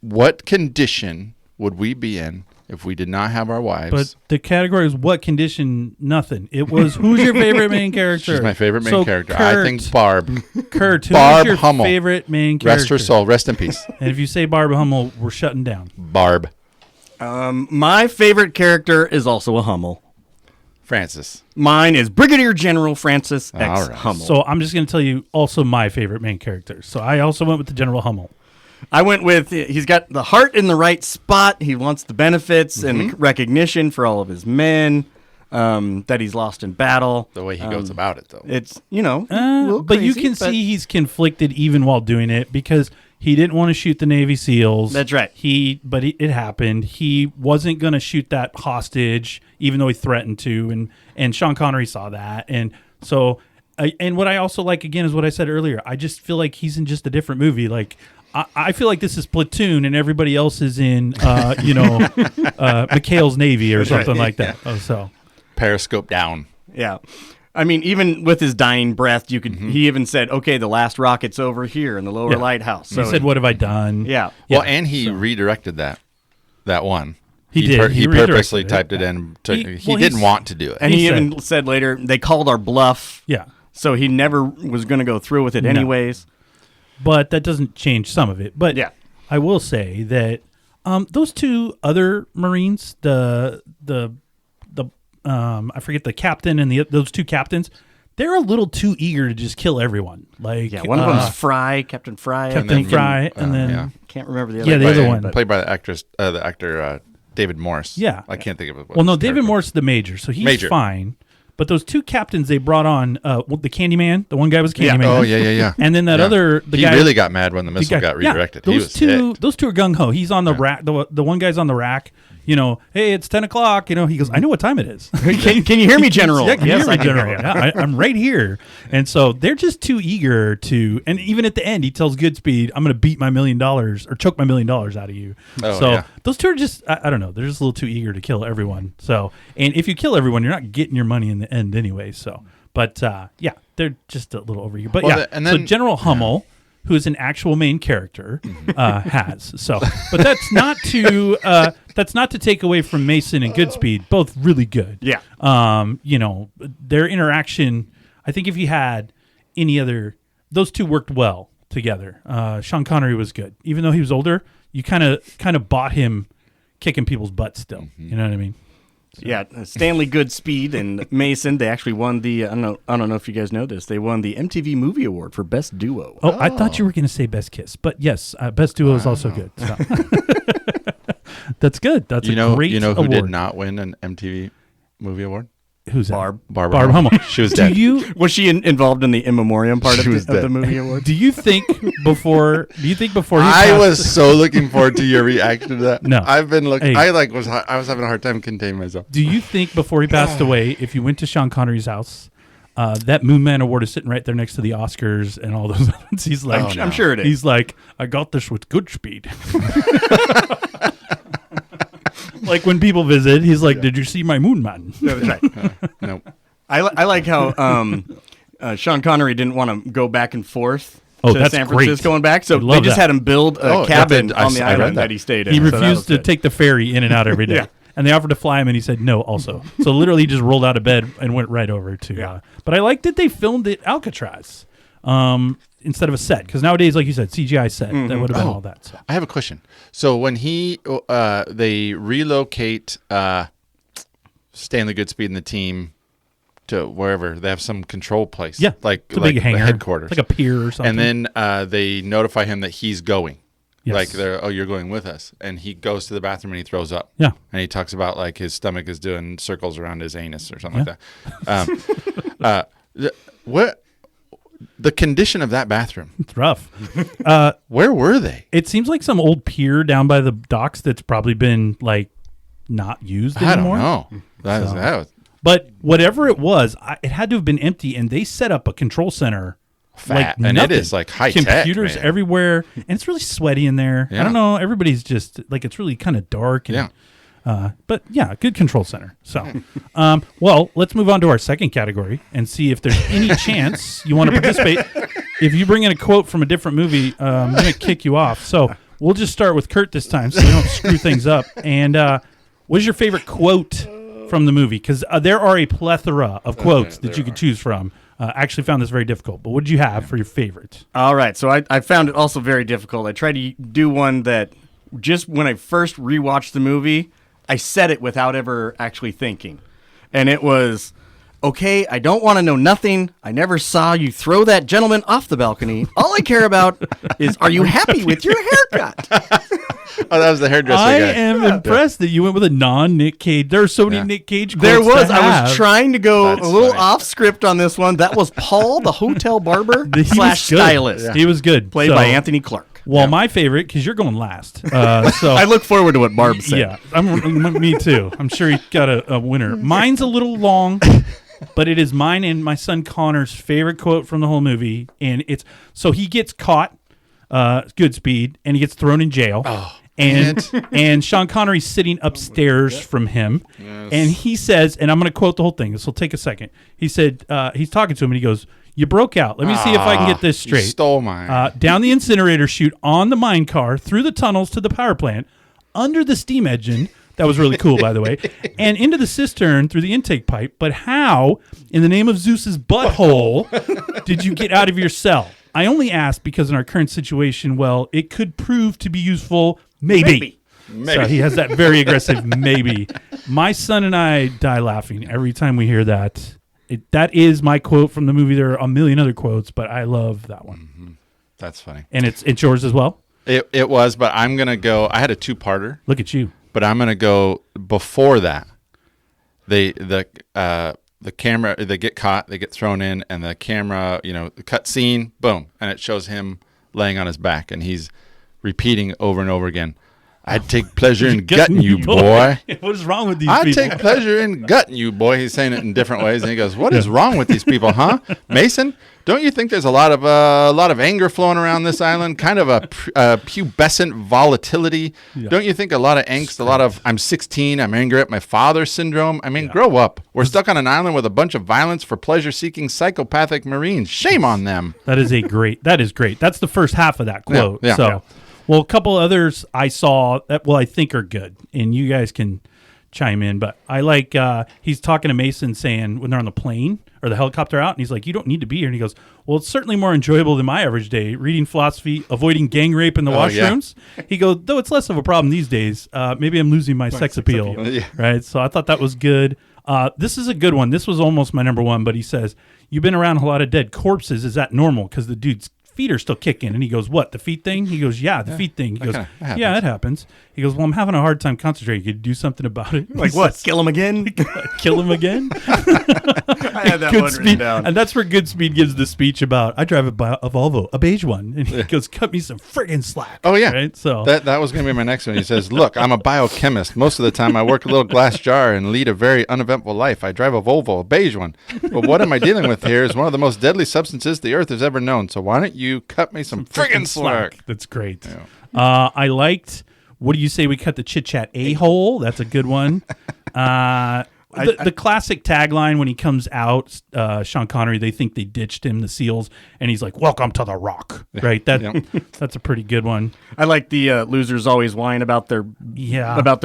what condition would we be in if we did not have our wives? But the category is what condition? Nothing. It was who's your favorite main character? She's my favorite main character. I think Barb. Kurt, who's Barb your Hummel. favorite main character? Rest her soul. Rest in peace. And if you say Barb Hummel, we're shutting down. Barb. My favorite character is also a Hummel. Francis. Mine is Brigadier General Francis X. All right. Hummel. So I'm just going to tell you also my favorite main character. So I also went with the General Hummel. I went with, he's got the heart in the right spot. He wants the benefits and the recognition for all of his men that he's lost in battle. The way he goes about it, though. It's, a little But you crazy, can see he's conflicted even while doing it because he didn't want to shoot the Navy SEALs. That's right. It happened. He wasn't going to shoot that hostage, even though he threatened to, and Sean Connery saw that, and so. And what I also like again is what I said earlier. I just feel like he's in just a different movie. Like I feel like this is Platoon, and everybody else is in, McHale's Navy or something like that. Yeah. Oh, so Periscope down. Yeah. I mean, even with his dying breath, you could. He even said, "Okay, the last rocket's over here in the lower lighthouse." So he said, "What have I done?" Yeah. Well, and he redirected that one. He did. He redirected purposely it. typed it in. He Well, didn't want to do it. And He he said- even said later they called our bluff. Yeah. So he never was going to go through with it anyways. But that doesn't change some of it. But Yeah. I will say that those 2 other Marines, I forget the captain and those 2 captains, they're a little too eager to just kill everyone. Like One of them's Fry, Captain Fry. Captain Fry, and then yeah. Can't remember the other. Yeah, the other one. Played by the actor David Morris. Yeah. I can't think of it. well, no, David Morris is the major, so he's Major. fine. But those 2 captains they brought on, the Candyman, the one guy was Candyman. Oh yeah. And then that Yeah. other, the he guy really got mad when the missile got redirected. Yeah, He those was two, ticked. those 2 are gung ho. He's on the rack. The one guy's on the rack. Hey, it's 10 o'clock. He goes, I know what time it is. Can you hear me, General? Yeah, can you Yes, hear me, I can General? hear you. Yeah, I'm right here. And so they're just too eager to. And even at the end, he tells Goodspeed, "I'm going to beat my $1 million or choke my $1 million out of you." Oh, so yeah. those 2 are just, I don't know. They're just a little too eager to kill everyone. So, and if you kill everyone, you're not getting your money in the end anyway. So, but they're just a little over eager. But Well, and so then- General Hummel. Who is an actual main character has so, but that's not to take away from Mason and Goodspeed, both really good. Yeah. Their interaction. I think if you had any other, those 2 worked well together. Sean Connery was good, even though he was older. You kind of bought him kicking people's butts still. You know what I mean? Yeah, Stanley Goodspeed and Mason, they actually won the, I don't know if you guys know this, they won the MTV Movie Award for Best Duo. Oh, I thought you were going to say Best Kiss, but yes, Best Duo is also good. So. That's good. That's a great who award. did not win an MTV Movie Award? Who's that? Barbara Hummel. She was dead. Was she involved in the in memoriam part of She was the dead. movie award? Do you think before he I passed- was so looking forward to your reaction to that. No. I've been looking. Hey. I was having a hard time containing myself. Do you think before he passed away, if you went to Sean Connery's house, that Moon Man Award is sitting right there next to the Oscars and all those ones. He's like, I'm sure it is. He's like, I got this with Goodspeed. Like when people visit, he's like, did you see my Moon Man? That's right. Nope. I like how Sean Connery didn't want to go back and forth Oh, to that's San great. Francisco and back, so I they love just that. had him build a cabin on the I read island that. that he stayed in. He so that was refused to good. take the ferry in and out every day. Yeah. And they offered to fly him, and he said no also. So literally just rolled out of bed and went right over to... Yeah. But I like that they filmed it Alcatraz instead of a set. Because nowadays, like you said, CGI set. That would have been all that. So. I have a question. So when they relocate Stanley Goodspeed and the team to wherever, they have some control place. Yeah, like it's a big hangar. the headquarters. Like a pier or something. And then they notify him that he's going. Yes. Like, you're going with us. And he goes to the bathroom and he throws up. Yeah. And he talks about, like, his stomach is doing circles around his anus or something like that. What the condition of that bathroom? It's rough. Where were they? It seems like some old pier down by the docks that's probably been, like, not used anymore. I don't know. That was But whatever it was, it had to have been empty, and they set up a control center. fat. Like And nothing. it is, like, high-tech, Computers man. everywhere, and it's really sweaty in there. I Yeah. don't know. Everybody's just, like, it's really kind of dark. And, but, yeah, good control center. So, well, let's move on to our second category and see if there's any chance you want to participate. If you bring in a quote from a different movie, I'm going to kick you off. So we'll just start with Kurt this time so we don't screw things up. And what is your favorite quote from the movie? Because there are a plethora of quotes that you could choose from. I actually found this very difficult. But what did you have for your favorite? All right, so I found it also very difficult. I tried to do one that just when I first rewatched the movie, I said it without ever actually thinking. And it was, okay, I don't want to know nothing. I never saw you throw that gentleman off the balcony. All I care about is, are you happy with your haircut? Oh, that was the hairdresser I guy. am impressed that you went with a non-Nick Cage. There are so many Nick Cage quotes There was. to I have. was trying to go That's a little funny. off script on this one. That was Paul, the hotel barber He was slash good. stylist, He was good. played So, by Anthony Clark. Well, my favorite, because you're going last. So I look forward to what Barb said. Yeah, me too. I'm sure he got a winner. Mine's a little long, but it is mine and my son Connor's favorite quote from the whole movie. And it's so he gets caught, Goodspeed, and he gets thrown in jail. Oh, And Sean Connery's sitting upstairs from him, and he says, and I'm going to quote the whole thing. This will take a second. He said, he's talking to him, and he goes, "You broke out. Let me see if I can get this You straight. stole mine. Down the incinerator chute, on the mine car, through the tunnels to the power plant, under the steam engine." That was really cool, by the way. And into the cistern through the intake pipe. But how, in the name of Zeus's butthole, did you get out of your cell? I only ask because in our current situation, well, it could prove to be useful. Maybe. So he has that very aggressive maybe. My son and I die laughing every time we hear that. That is my quote from the movie. There are a million other quotes, but I love that one. Mm-hmm. That's funny. And it's yours as well? It was, but I'm going to go. I had a two-parter, Look at you. but I'm going to go before that. The camera, they get caught, they get thrown in, and the camera, the cut scene, boom, and it shows him laying on his back, and he's repeating over and over again, "I take pleasure in gutting you, boy. What is wrong with these I people? take pleasure in gutting you, boy." He's saying it in different ways, and he goes, "What is wrong with these people, huh, Mason? Don't you think there's a lot of anger flowing around this island? Kind of a pubescent volatility. Yeah. Don't you think a lot of angst, a lot of I'm 16, I'm angry at my father syndrome? I mean, grow up. We're stuck on an island with a bunch of violence for pleasure-seeking psychopathic Marines. Shame on them." That is great. That's the first half of that quote. Yeah. So, well, a couple others I saw that I think are good, and you guys can chime in. But I like he's talking to Mason saying when they're on the plane or the helicopter out, and he's like, "You don't need to be here." And he goes, "Well, it's certainly more enjoyable than my average day. Reading philosophy, avoiding gang rape in the washrooms." He goes, "Though it's less of a problem these days. Maybe I'm losing my sex appeal." Yeah. Right. So I thought that was good. This is a good one. This was almost my number one, but he says, "You've been around a lot of dead corpses. Is that normal?" Because the dude's feet are still kicking. And he goes, what, the feet thing? He goes, yeah, the feet thing. He goes, yeah, it happens. He goes, well, I'm having a hard time concentrating. Could you do something about it? Like what? Kill him again? Kill him again? I had that one written down. And that's where Goodspeed gives the speech about, I drive a Volvo, a beige one. And he goes, cut me some friggin' slack. Oh, yeah. Right? So that was going to be my next one. He says, look, I'm a biochemist. Most of the time I work a little glass jar and lead a very uneventful life. I drive a Volvo, a beige one. But what am I dealing with here is one of the most deadly substances the earth has ever known. So why don't you cut me some friggin' slack? That's great. Yeah. I liked, what do you say we cut the chit-chat a-hole? That's a good one. The classic tagline when he comes out, Sean Connery, they think they ditched him, the SEALs, and he's like, welcome to the Rock, right? That's a pretty good one. I like the losers always whine about their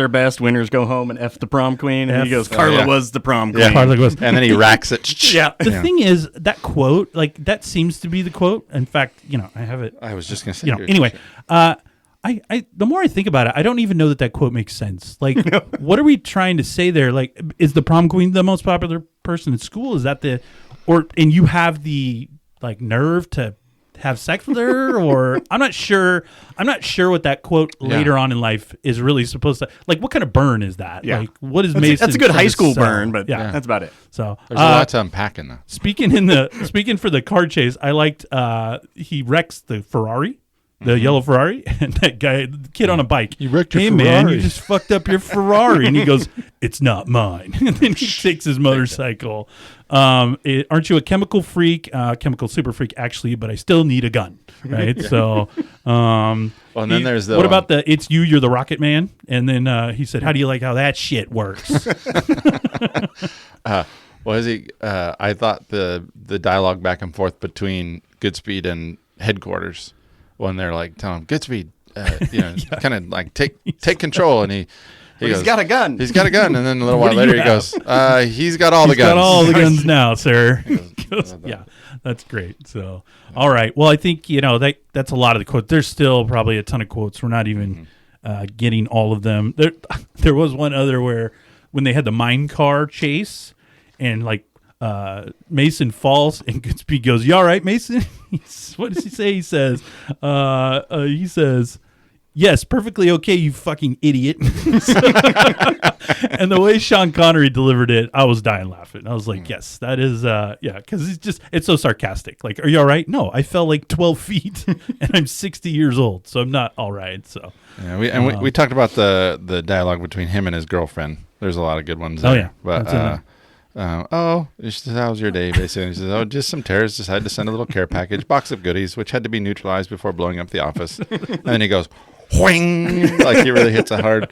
best. Winners go home and F the prom queen. And he goes, Carla was the prom queen. Yeah. Carla was. And then he racks it. The thing is, that quote, like, that seems to be the quote. In fact, I have it. I was just going to say. Anyway, the more I think about it, I don't even know that quote makes sense. Like, what are we trying to say there? Like, is the prom queen the most popular person in school? Is that and you have the like nerve to have sex with her? Or I'm not sure what that quote later on in life is really supposed to, like, what kind of burn is that? Yeah. Like, what is Mason? That's a good high school burn, but that's about it. So there's a lot to unpack in that. Speaking for the car chase, I liked, he wrecks the Ferrari. The yellow Ferrari, and the kid on a bike. You wrecked your Ferrari. Man, you just fucked up your Ferrari. And he goes, it's not mine. And then he takes his motorcycle. Aren't you a chemical freak? Chemical super freak, actually, but I still need a gun. Right? So, and then there's the. What about it's you, you're the Rocket Man? And then he said, how do you like how that shit works? I thought the dialogue back and forth between Goodspeed and headquarters, when they're like telling him, Goodspeed, kind of like take control, and he goes, he's got a gun. He's got a gun, and then a little while later he goes, he's got all the guns. Got all the guns now, sir. Goes, yeah, that's great. So, all right. Well, I think that's a lot of the quotes. There's still probably a ton of quotes. We're not even getting all of them. There was one other where when they had the mine car chase, and like. Mason falls and Goodspeed goes, you all right, Mason? What does he say? He says, yes, perfectly okay, you fucking idiot. And the way Sean Connery delivered it, I was dying laughing. I was like, yes, that is, because it's so sarcastic. Like, are you all right? No, I fell like 12 feet and I'm 60 years old, so I'm not all right. So, yeah, we talked about the dialogue between him and his girlfriend. There's a lot of good ones there. Oh, yeah. But, she says, how was your day, basically? He says, just some terrorists decided to send a little care package, box of goodies, which had to be neutralized before blowing up the office. And then he goes, whing, like he really hits it hard.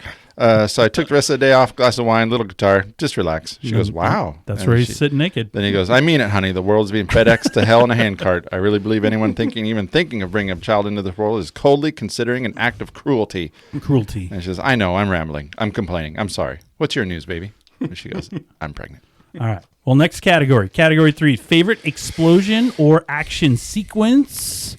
So I took the rest of the day off, glass of wine, little guitar, just relax. She goes, wow. That's where he's sitting naked. Then he goes, I mean it, honey. The world's being FedExed to hell in a handcart. I really believe anyone even thinking of bringing a child into this world is coldly considering an act of cruelty. Cruelty. And she says, I know, I'm rambling. I'm complaining. I'm sorry. What's your news, baby? And she goes, I'm pregnant. All right. Well, next category. Category 3, favorite explosion or action sequence.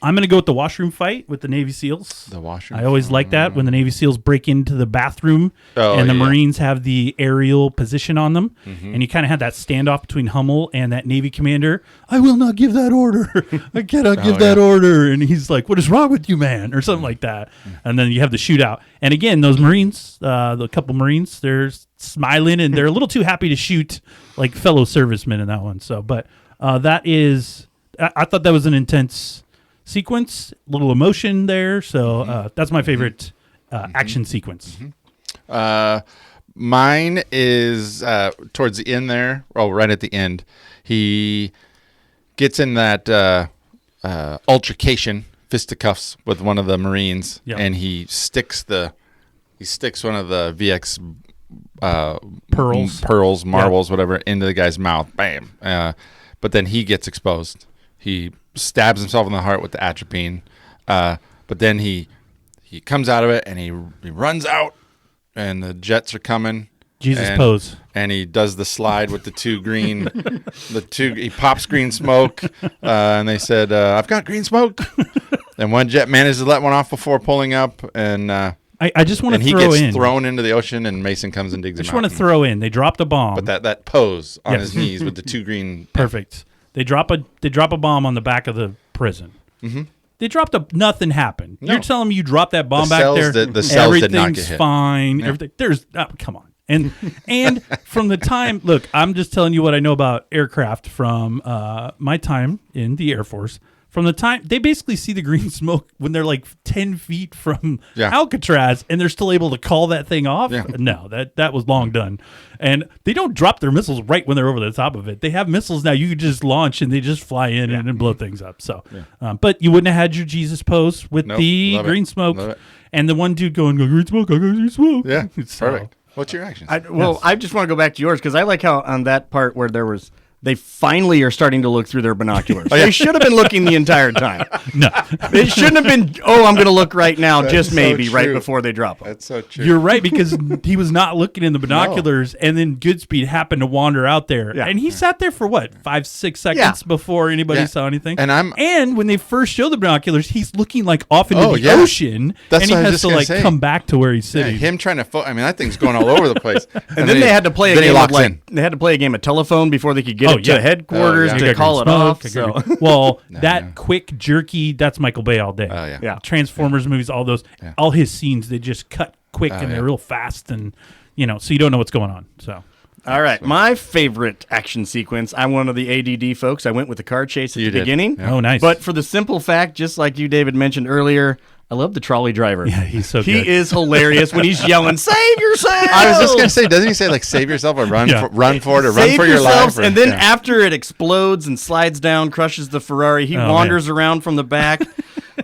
I'm going to go with the washroom fight with the Navy SEALs. The washroom. I always like that when the Navy SEALs break into the bathroom and the Marines have the aerial position on them. Mm-hmm. And you kind of had that standoff between Hummel and that Navy commander. I will not give that order. I cannot give that order. And he's like, what is wrong with you, man? Or something like that. And then you have the shootout. And again, those Marines, the couple Marines, they're smiling and they're a little too happy to shoot like fellow servicemen in that one. So, but that is, I thought that was an intense sequence, little emotion there. So that's my favorite action sequence. Mine is towards the end there. Oh, right at the end. He gets in that altercation, fisticuffs with one of the Marines, and he sticks one of the VX pearls, marbles, whatever, into the guy's mouth. Bam. But then he gets exposed. He stabs himself in the heart with the atropine. But then he comes out of it and he runs out, and the jets are coming. Jesus pose. And he does the slide with the two green, he pops green smoke. And they said, I've got green smoke. And one jet manages to let one off before pulling up. And I just want to throw in. And he gets thrown into the ocean, and Mason comes and digs him out. I just want to throw in. They dropped a bomb. But that pose on his knees with the two green. Perfect. They drop a bomb on the back of the prison. They dropped nothing happened. No. You're telling me you dropped that bomb The back cells there? the cells did not get Everything's hit. fine. Yeah. Everything. Come on. And from the time, look, I'm just telling you what I know about aircraft from my time in the Air Force. From the time they basically see the green smoke when they're like 10 feet from Alcatraz, and they're still able to call that thing off. Yeah. No, that was long done. And they don't drop their missiles right when they're over the top of it. They have missiles now you can just launch and they just fly in and blow things up. So, but you wouldn't have had your Jesus pose with the Love green it. smoke Love it. and the one dude going, green smoke, I got green smoke. Yeah, So- perfect. What's your action? I just want to go back to yours because I like how on that part where they finally are starting to look through their binoculars. They should have been looking the entire time. No, It shouldn't have been, I'm going to look right now, just so maybe, right true. before they drop them. That's so true. you're right because he was not looking in the binoculars, and then Goodspeed happened to wander out there, Yeah. and he sat there for what 5-6 seconds before anybody Yeah. saw anything. And when they first show the binoculars, he's looking like off into Oh, the yeah. ocean, That's and he what I was has just to gonna like say. come back to where he's Yeah, sitting. him trying to I mean, that thing's going all over the place. And then they had to play a then he game of locks like in. they had to play a game of telephone before they could get Oh, it to yeah. headquarters Oh, yeah. to Got call it green off. smoke, So well, No, that no. quick jerky, that's Michael Bay all day. Oh, yeah. Yeah. Transformers movies, all those, all his scenes, they just cut quick and yeah. they're real fast, and so you don't know what's going on. So all right, my favorite action sequence. I'm one of the ADD folks. I went with the car chase at You the did. beginning. Yeah. Oh, nice. But for the simple fact, just like you, David, mentioned earlier, I love the trolley driver. Yeah, he's so He good. is hilarious when he's yelling, "Save yourself!" I was just gonna say, doesn't he say like save yourself or run Yeah. run for it or Save run for your yourselves, life? Or, and then yeah. after it explodes and slides down, crushes the Ferrari, he Oh, wanders around from the back.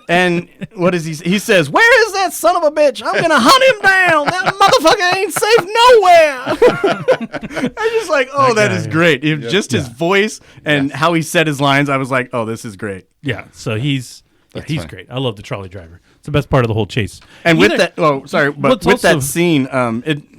And what is he? He says, "Where is that son of a bitch? I'm gonna hunt him down. That motherfucker ain't safe nowhere." I'm just like, oh, that guy, is great. Just his Yeah. voice and how he said his lines, I was like, oh, this is great. yeah, so he's That's he's funny. great. I love the trolley driver. It's the best part of the whole chase. And with Either- that, but what's with also- that scene,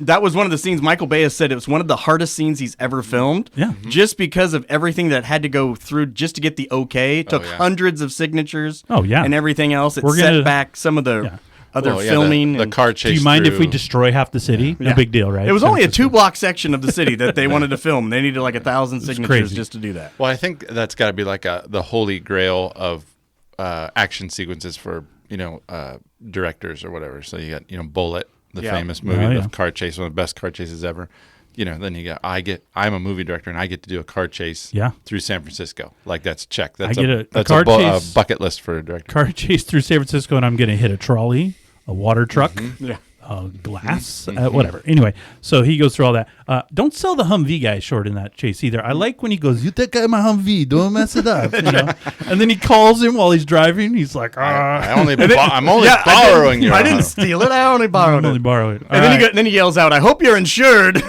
that was one of the scenes Michael Bay has said it was one of the hardest scenes he's ever filmed. Yeah. Just because of everything that had to go through just to get the okay. It took yeah. hundreds of signatures. Oh, yeah. And everything else. It We're set gonna- back some of the other Well, yeah, filming. the and- car chase. do you mind if we through- destroy half the city? No Yeah. big deal, right? It was only a San Francisco. 2-block section of the city that they wanted to film. They needed like 1,000 signatures crazy. just to do that. Well, I think that's got to be like the holy grail of action sequences for directors or whatever. So you got Bullet, the Yeah. famous movie, Oh, yeah. the car chase, one of the best car chases ever. Then you got I'm a movie director and I get to do a car chase through San Francisco. Like that's check. That's I get a a car chase- bucket list for a director. Car chase through San Francisco, and I'm going to hit a trolley, a water truck, Yeah. glass, whatever. Anyway, so he goes through all that. Don't sell the Humvee guy short in that chase either. I like when he goes, "You think I'm a Humvee? Don't mess it up," And then he calls him while he's driving. He's like, I'm only Yeah, borrowing your I didn't steal it. I only borrowed only it. borrow it. And then he yells out, "I hope you're insured."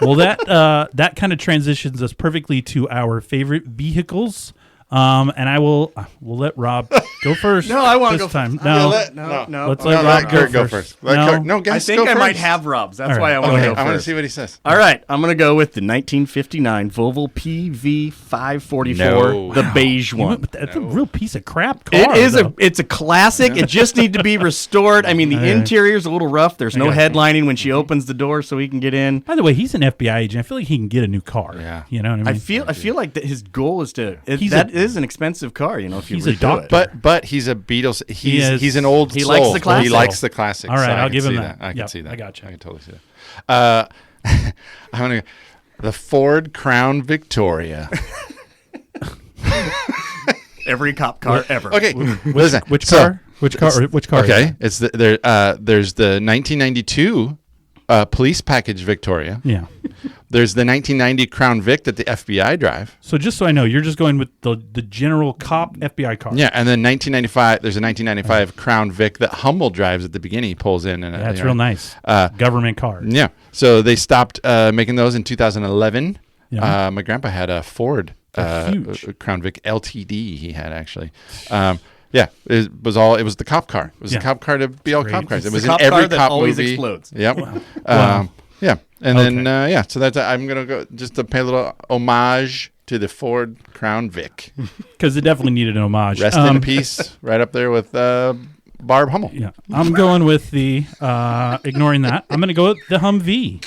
Well, that kind of transitions us perfectly to our favorite vehicles. And we'll let Rob go first. No, I wanna this go time. first. No, No. Let's No, let let Rob Kurt go go first. first. Let No. Kurt, no, I guys, think go I might first. have Rob's. That's All why I right. want to Okay, go I first. want to see what he says. All right, I'm going to go with the 1959 Volvo PV544, No. the beige You went one. with that. It's a real piece of crap car. It is though. it's a classic. It just needs to be restored. I mean, the interior's a little rough. There's no got you. headlining when she opens the door so he can get in. By the way, he's an FBI agent. I feel like he can get a new car. Yeah. You know what I mean? I feel like that his goal is to He's that a- is an expensive car, if you he's a redo doctor. it. But he's a Beatles. is- He's an old he soul. likes the classic. He likes the classics. All right, so I I'll can give him see that. I can Yep, see that. I got you. I can totally see that. I'm gonna the Ford Crown Victoria. Every cop car ever. Okay, listen. Which so- car? Which car? Which car? is Okay, it? it's there's the 1992 police package Victoria. Yeah. There's the 1990 Crown Vic that the FBI drive. So just so I know, you're just going with the general cop FBI car. Yeah, and then 1995. There's a 1995 Crown Vic that Humble drives at the beginning. He pulls in, and That's real nice. Government car. Yeah. So they stopped making those in 2011. Yeah. My grandpa had a Ford They're huge. Crown Vic LTD. He had actually. Yeah, it was the cop car. It was Yeah. the cop car to be all great. cop cars. It It's was the in cop every car that cop always movie. explodes. Yep. Wow. Yeah, and Okay. then so that's I'm gonna go just to pay a little homage to the Ford Crown Vic. Because it definitely needed an homage. Rest in peace, right up there with Barb Hummel. Yeah, I'm going with the ignoring that. I'm going to go with the Humvee.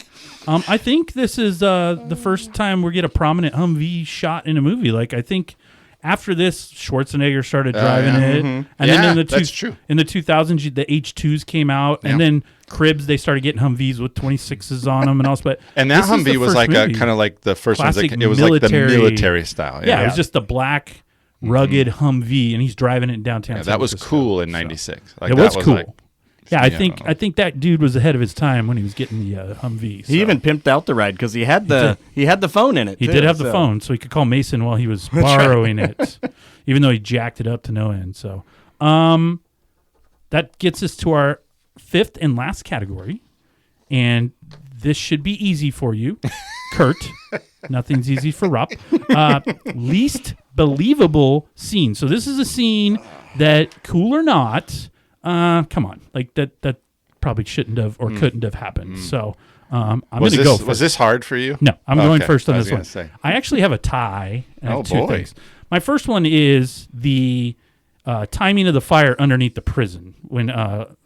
I think this is the first time we get a prominent Humvee shot in a movie. Like I think After this, Schwarzenegger started driving it, and Yeah, then that's true. in the 2000s, the H2s came out, and then Cribs, they started getting Humvees with 26s on them and all. But And that this is Humvee the was first like movie. kind of like the first one. Classic It was like the military- military style. Yeah, it was just the black, rugged Humvee, and he's driving it in downtown. Yeah, San that was Francisco. cool in '96. Like, It that was cool. Like, Yeah, I Yeah, think I think that dude was ahead of his time when he was getting the Humvee. So. He even pimped out the ride because he had the phone in it. He too, did have the so. phone, so he could call Mason while he was borrowing it, even though he jacked it up to no end. So, that gets us to our fifth and last category, and this should be easy for you, Kurt. Nothing's easy for Rob. Least believable scene. So this is a scene that, cool or not, come on, like that probably shouldn't have or couldn't have happened. So I'm going to go first. Was this hard for you? No, I'm going Okay, first on I this was one. gonna say. I actually have a tie. I have Oh, two boy. things. My first one is the timing of the fire underneath the prison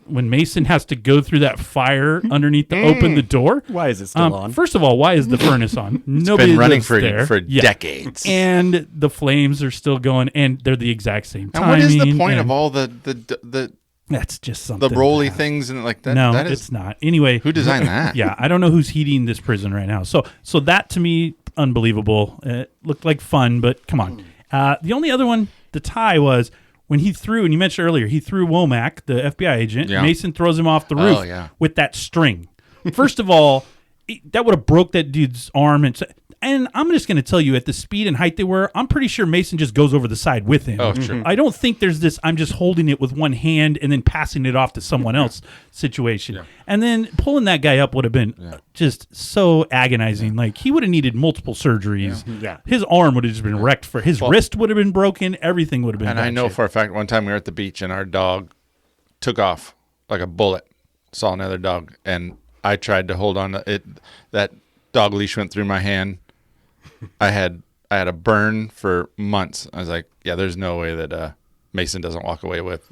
when Mason has to go through that fire underneath to open the door. Why is it still on? First of all, why is the furnace on? Nobody Been running lives there. Yeah. decades. And the flames are still going, and they're the exact same And timing. what is the point and of all the That's just something. rolly things and like that? No, that is, it's not. Anyway, who designed that? yeah, I don't know who's heating this prison right now. So that to me, unbelievable. It looked like fun, but come on. The only other one, the tie was when he threw, and you mentioned earlier, he threw Womack, the FBI agent. Yeah. Mason throws him off the roof with that string. First of all, that would have broke that dude's arm. And I'm just going to tell you, at the speed and height they were, I'm pretty sure Mason just goes over the side with him. Oh, sure. I don't think there's this, I'm just holding it with one hand and then passing it off to someone else situation. Yeah. And then pulling that guy up would have been just so agonizing. Like, he would have needed multiple surgeries. Yeah. His arm would have just been wrecked. His wrist would have been broken. Everything would have been And I bad know shape. for a fact one time we were at the beach and our dog took off like a bullet, saw another dog, and I tried to hold on to it. That dog leash went through my hand. I had a burn for months. I was like, yeah, there's no way that Mason doesn't walk away with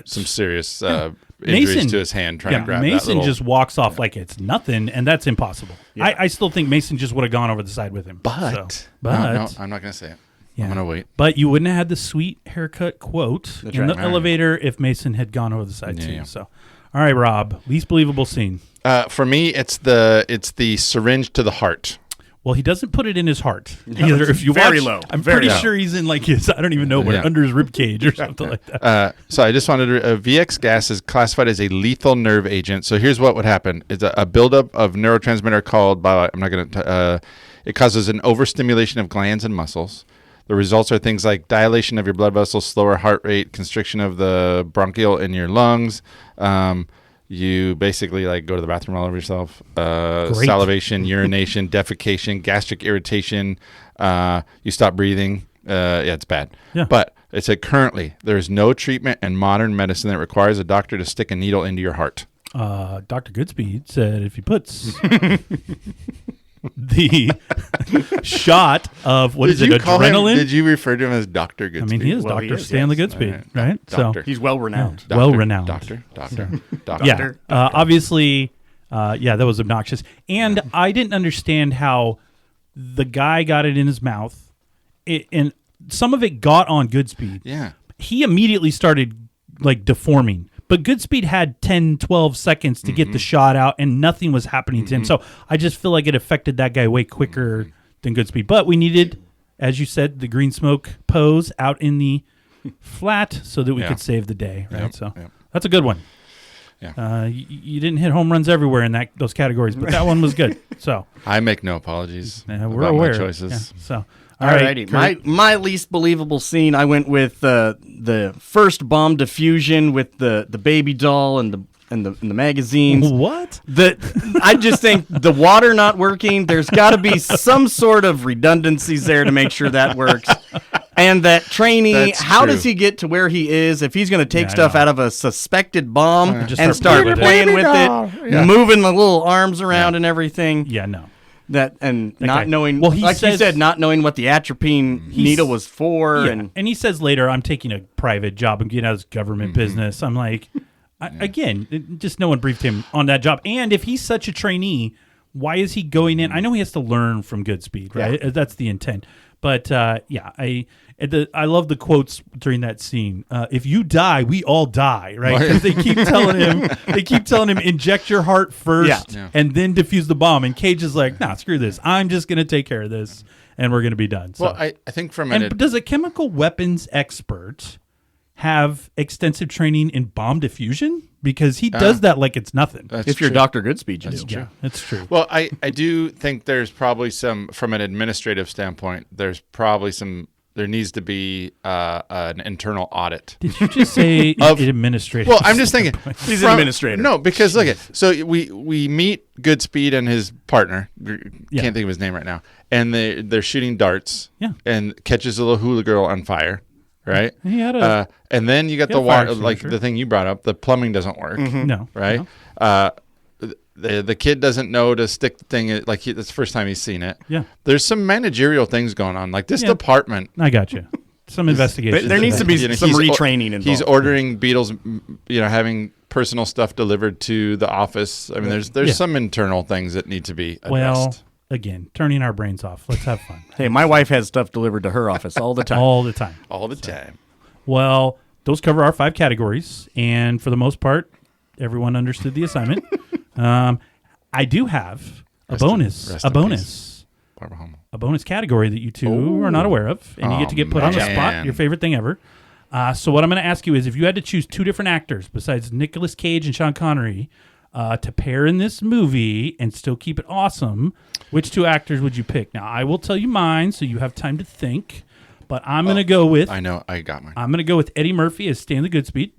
some serious injuries to his hand trying to grab Mason that little... just walks off like it's nothing, and that's impossible. Yeah. I still think Mason just would have gone over the side with him. But No, I'm not going to say it. Yeah. I'm going to wait. But you wouldn't have had the sweet haircut quote That's in right. the elevator if Mason had gone over the side too. Yeah. So, all right, Rob, least believable scene. For me, it's the syringe to the heart. Well, he doesn't put it in his heart. Either. If you very watch, low. I'm Very pretty low. sure he's in like his, I don't even know where, Yeah. under his rib cage or something like that. So I just wanted to, VX gas is classified as a lethal nerve agent. So here's what would happen. It's a buildup of neurotransmitter called, I'm not going to, it causes an overstimulation of glands and muscles. The results are things like dilation of your blood vessels, slower heart rate, constriction of the bronchial in your lungs. You basically like go to the bathroom all over yourself. Salivation, urination, defecation, gastric irritation. You stop breathing. Yeah, it's bad. Yeah. But it said currently there is no treatment in modern medicine that requires a doctor to stick a needle into your heart. Dr. Goodspeed said if he puts the shot of, adrenaline? Did you refer to him as Dr. Goodspeed? I mean, he is Well, he Dr. is, Stanley yes. Goodspeed, All right. right? Doctor. He's well renowned. So, well-renowned. Doctor. Yeah, obviously, that was obnoxious. And I didn't understand how the guy got it in his mouth, and some of it got on Goodspeed. Yeah. He immediately started, like, deforming. But Goodspeed had 10, 12 seconds to get the shot out, and nothing was happening to him. So I just feel like it affected that guy way quicker than Goodspeed. But we needed, as you said, the green smoke pose out in the flat so that we could save the day, right? Yep. That's a good one. Yeah. You didn't hit home runs everywhere in those categories, but that one was good. So I make no apologies we're about aware. my choices. Yeah, so all right, Alrighty. My least believable scene, I went with the first bomb diffusion with the baby doll and the magazines. What? I just think the water not working. There's got to be some sort of redundancies there to make sure that works. And that trainee, That's how true. does he get to where he is if he's going to take I stuff know. out of a suspected bomb Just and start start playing with playing with it, moving the little arms around and everything? Yeah, no. Not guy. knowing, Well, he like you says- said, not knowing what the atropine needle was for, Yeah. And he says later, I'm taking a private job. I'm getting out of his government business. I'm like, just no one briefed him on that job. And if he's such a trainee, why is he going in? I know he has to learn from Goodspeed, right? That's the intent. But I love the quotes during that scene. If you die, we all die, right? Because they keep telling him, inject your heart first and then defuse the bomb. And Cage is like, nah, screw this. I'm just going to take care of this, and we're going to be done. So. Well, I think does a chemical weapons expert have extensive training in bomb diffusion? Because he does that like it's nothing. If you're Dr. Goodspeed, you do. Yeah, that's true. Well, I do think there's probably some, from an administrative standpoint, there needs to be an internal audit. Did you just say administrative? Well, I'm just thinking. He's an administrator. No, because look at, so we meet Goodspeed and his partner, can't think of his name right now, and they're shooting darts and catches a little hula girl on fire. Right, he had and then you got the water, like the thing you brought up. The plumbing doesn't work. No, right. No. The kid doesn't know to stick the thing. Like that's the first time he's seen it. Yeah, there's some managerial things going on. Like this department. I got you. Some investigation. There needs to be some retraining involved. He's ordering Beatles, having personal stuff delivered to the office. I mean, there's some internal things that need to be addressed. Well, again, turning our brains off. Let's have fun. Hey, my wife has stuff delivered to her office all the time. All the time. All the time. Well, those cover our 5 categories, and for the most part, everyone understood the assignment. I do have a bonus category that you two are not aware of, and you get put on the spot. Your favorite thing ever. So what I'm going to ask you is, if you had to choose 2 different actors besides Nicolas Cage and Sean Connery to pair in this movie and still keep it awesome, which 2 actors would you pick? Now, I will tell you mine, so you have time to think. But I'm going to go with... I know. I got mine. I'm going to go with Eddie Murphy as Stanley Goodspeed.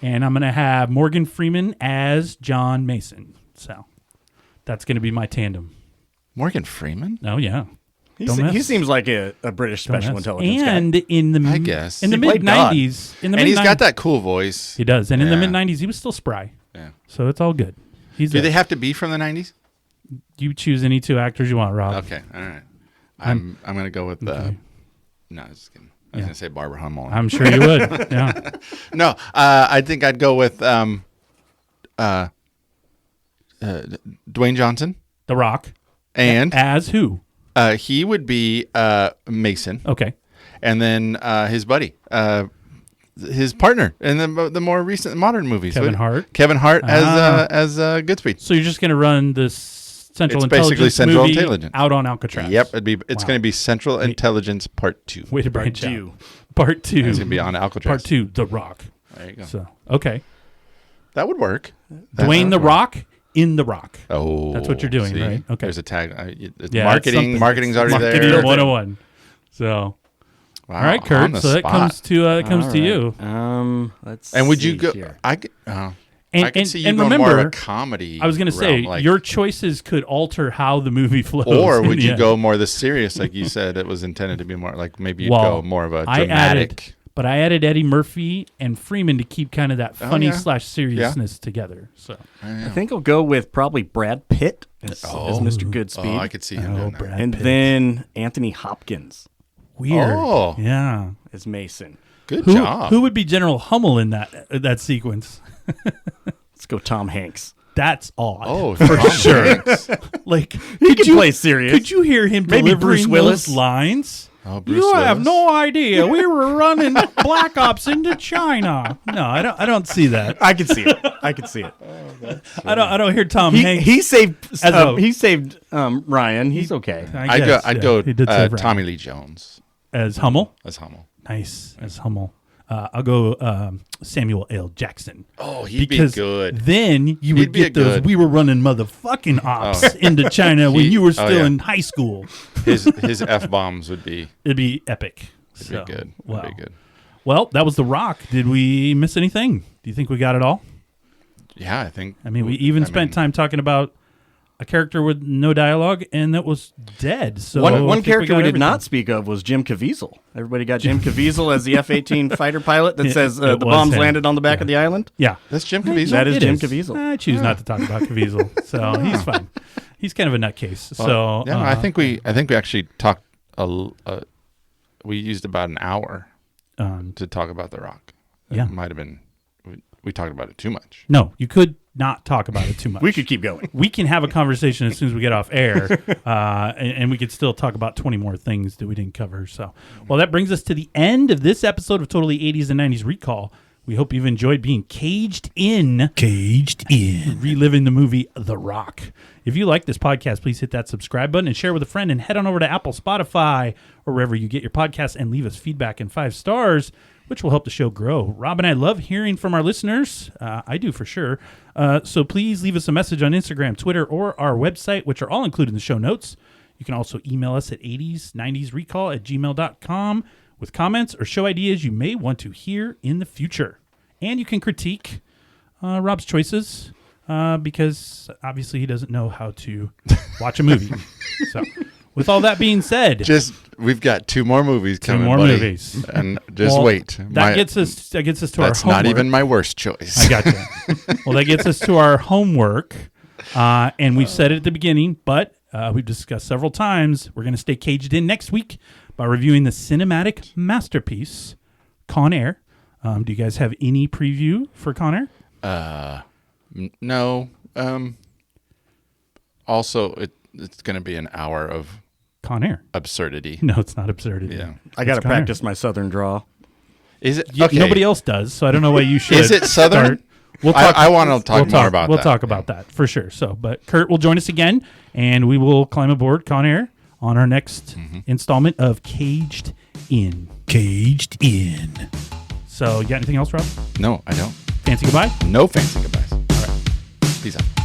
And I'm going to have Morgan Freeman as John Mason. So that's going to be my tandem. Morgan Freeman? Oh, yeah. He seems like a British special intelligence and guy. In the mid-90s... And he's got that cool voice. He does. And in the mid-90s, he was still spry. Yeah. So it's all good. Do they have to be from the 90s? You choose any 2 actors you want, Rob. Okay. All right. I'm going to go with... No, I was just kidding. I was going to say Barbara Hummel. I'm sure you would. Yeah. No, I think I'd go with Dwayne Johnson. The Rock. And as who? He would be Mason. Okay. And then his buddy, his partner in the more recent modern movies. Kevin Hart as Goodspeed. So you're just going to run this Central it's Intelligence basically Central movie Intelligence out on Alcatraz. Yep, it's going to be Central Intelligence Part 2. Way to branch out. Part 2. It's going to be on Alcatraz. Part 2, The Rock. There you go. So okay, that would work. Dwayne The Rock in The Rock. Oh, that's what you're doing, see? right? Okay. There's a tag. Marketing's already Marketing there. 101. So. Wow, all right, Kurt. So that comes to you. Let's. And would you go? Here. I can see you going more of a comedy. I was going to say, your choices could alter how the movie flows. Or would you go more the serious, like you said, it was intended to be more like maybe you'd go more of a dramatic. I added Eddie Murphy and Freeman to keep kind of that funny / seriousness together. So I think I'll go with probably Brad Pitt as Mr. Goodspeed. Oh, I could see him doing that. And then Anthony Hopkins. Weird. Oh. Yeah. As Mason. Good job. Who would be General Hummel in that sequence? Let's go Tom Hanks. That's odd. Oh, for sure. Like he can play serious. Could you hear him Maybe delivering Bruce Willis those lines? Oh, Bruce Willis. Have no idea. We were running Black Ops into China. No, I don't see that. I can see it. I don't hear Tom Hanks. He saved Ryan. He's okay. I'd go Tommy Lee Jones as Hummel. Nice. As Hummel. I'll go Samuel L. Jackson. Oh, he'd be good. Then you would get those. We were running motherfucking ops into China when you were still in high school. His F-bombs would be. It'd be epic. It'd be good. Wow. It'd be good. Well, that was The Rock. Did we miss anything? Do you think we got it all? Yeah, I think. I mean, we even spent time talking about a character with no dialogue, and that was dead. So one character we did not speak of was Jim Caviezel. Everybody got Jim Caviezel as the F-18 fighter pilot that says the bombs landed on the back of the island. Yeah, that's Jim Caviezel. That is Jim Caviezel. I choose not to talk about Caviezel, so he's fine. He's kind of a nutcase. Well, so I think we actually talked. We used about an hour to talk about The Rock. It might have been. We talked about it too much. No, you could not talk about it too much. We could keep going. We can have a conversation as soon as we get off air, and we could still talk about 20 more things that we didn't cover. So, well, that brings us to the end of this episode of Totally 80s and 90s Recall. We hope you've enjoyed being caged in, reliving the movie The Rock. If you like this podcast, please hit that subscribe button and share with a friend, and head on over to Apple, Spotify, or wherever you get your podcasts, and leave us feedback and 5 stars, which will help the show grow. Rob and I love hearing from our listeners. I do for sure. So please leave us a message on Instagram, Twitter, or our website, which are all included in the show notes. You can also email us at 80s90srecall@gmail.com with comments or show ideas you may want to hear in the future. And you can critique Rob's choices because obviously he doesn't know how to watch a movie. So with all that being said, we've got 2 more movies coming. 2 more buddy. movies, and just wait. That gets us to our homework. That's not even my worst choice. I got you. Well, that gets us to our homework, and we've said it at the beginning, but we've discussed several times. We're going to stay caged in next week by reviewing the cinematic masterpiece, Con Air. Do you guys have any preview for Con Air? No. Also, it's going to be an hour of Con Air. Absurdity. No, it's not absurdity. Yeah. I got to practice my Southern draw. Is it? Okay. Nobody else does, so I don't know why you should. Is it Southern? We'll talk, I want to talk more about that. We'll talk about that for sure. So, but Kurt will join us again, and we will climb aboard Con Air on our next installment of Caged In. Caged In. So, you got anything else, Rob? No, I don't. Fancy goodbye? No fancy goodbyes. All right. Peace out.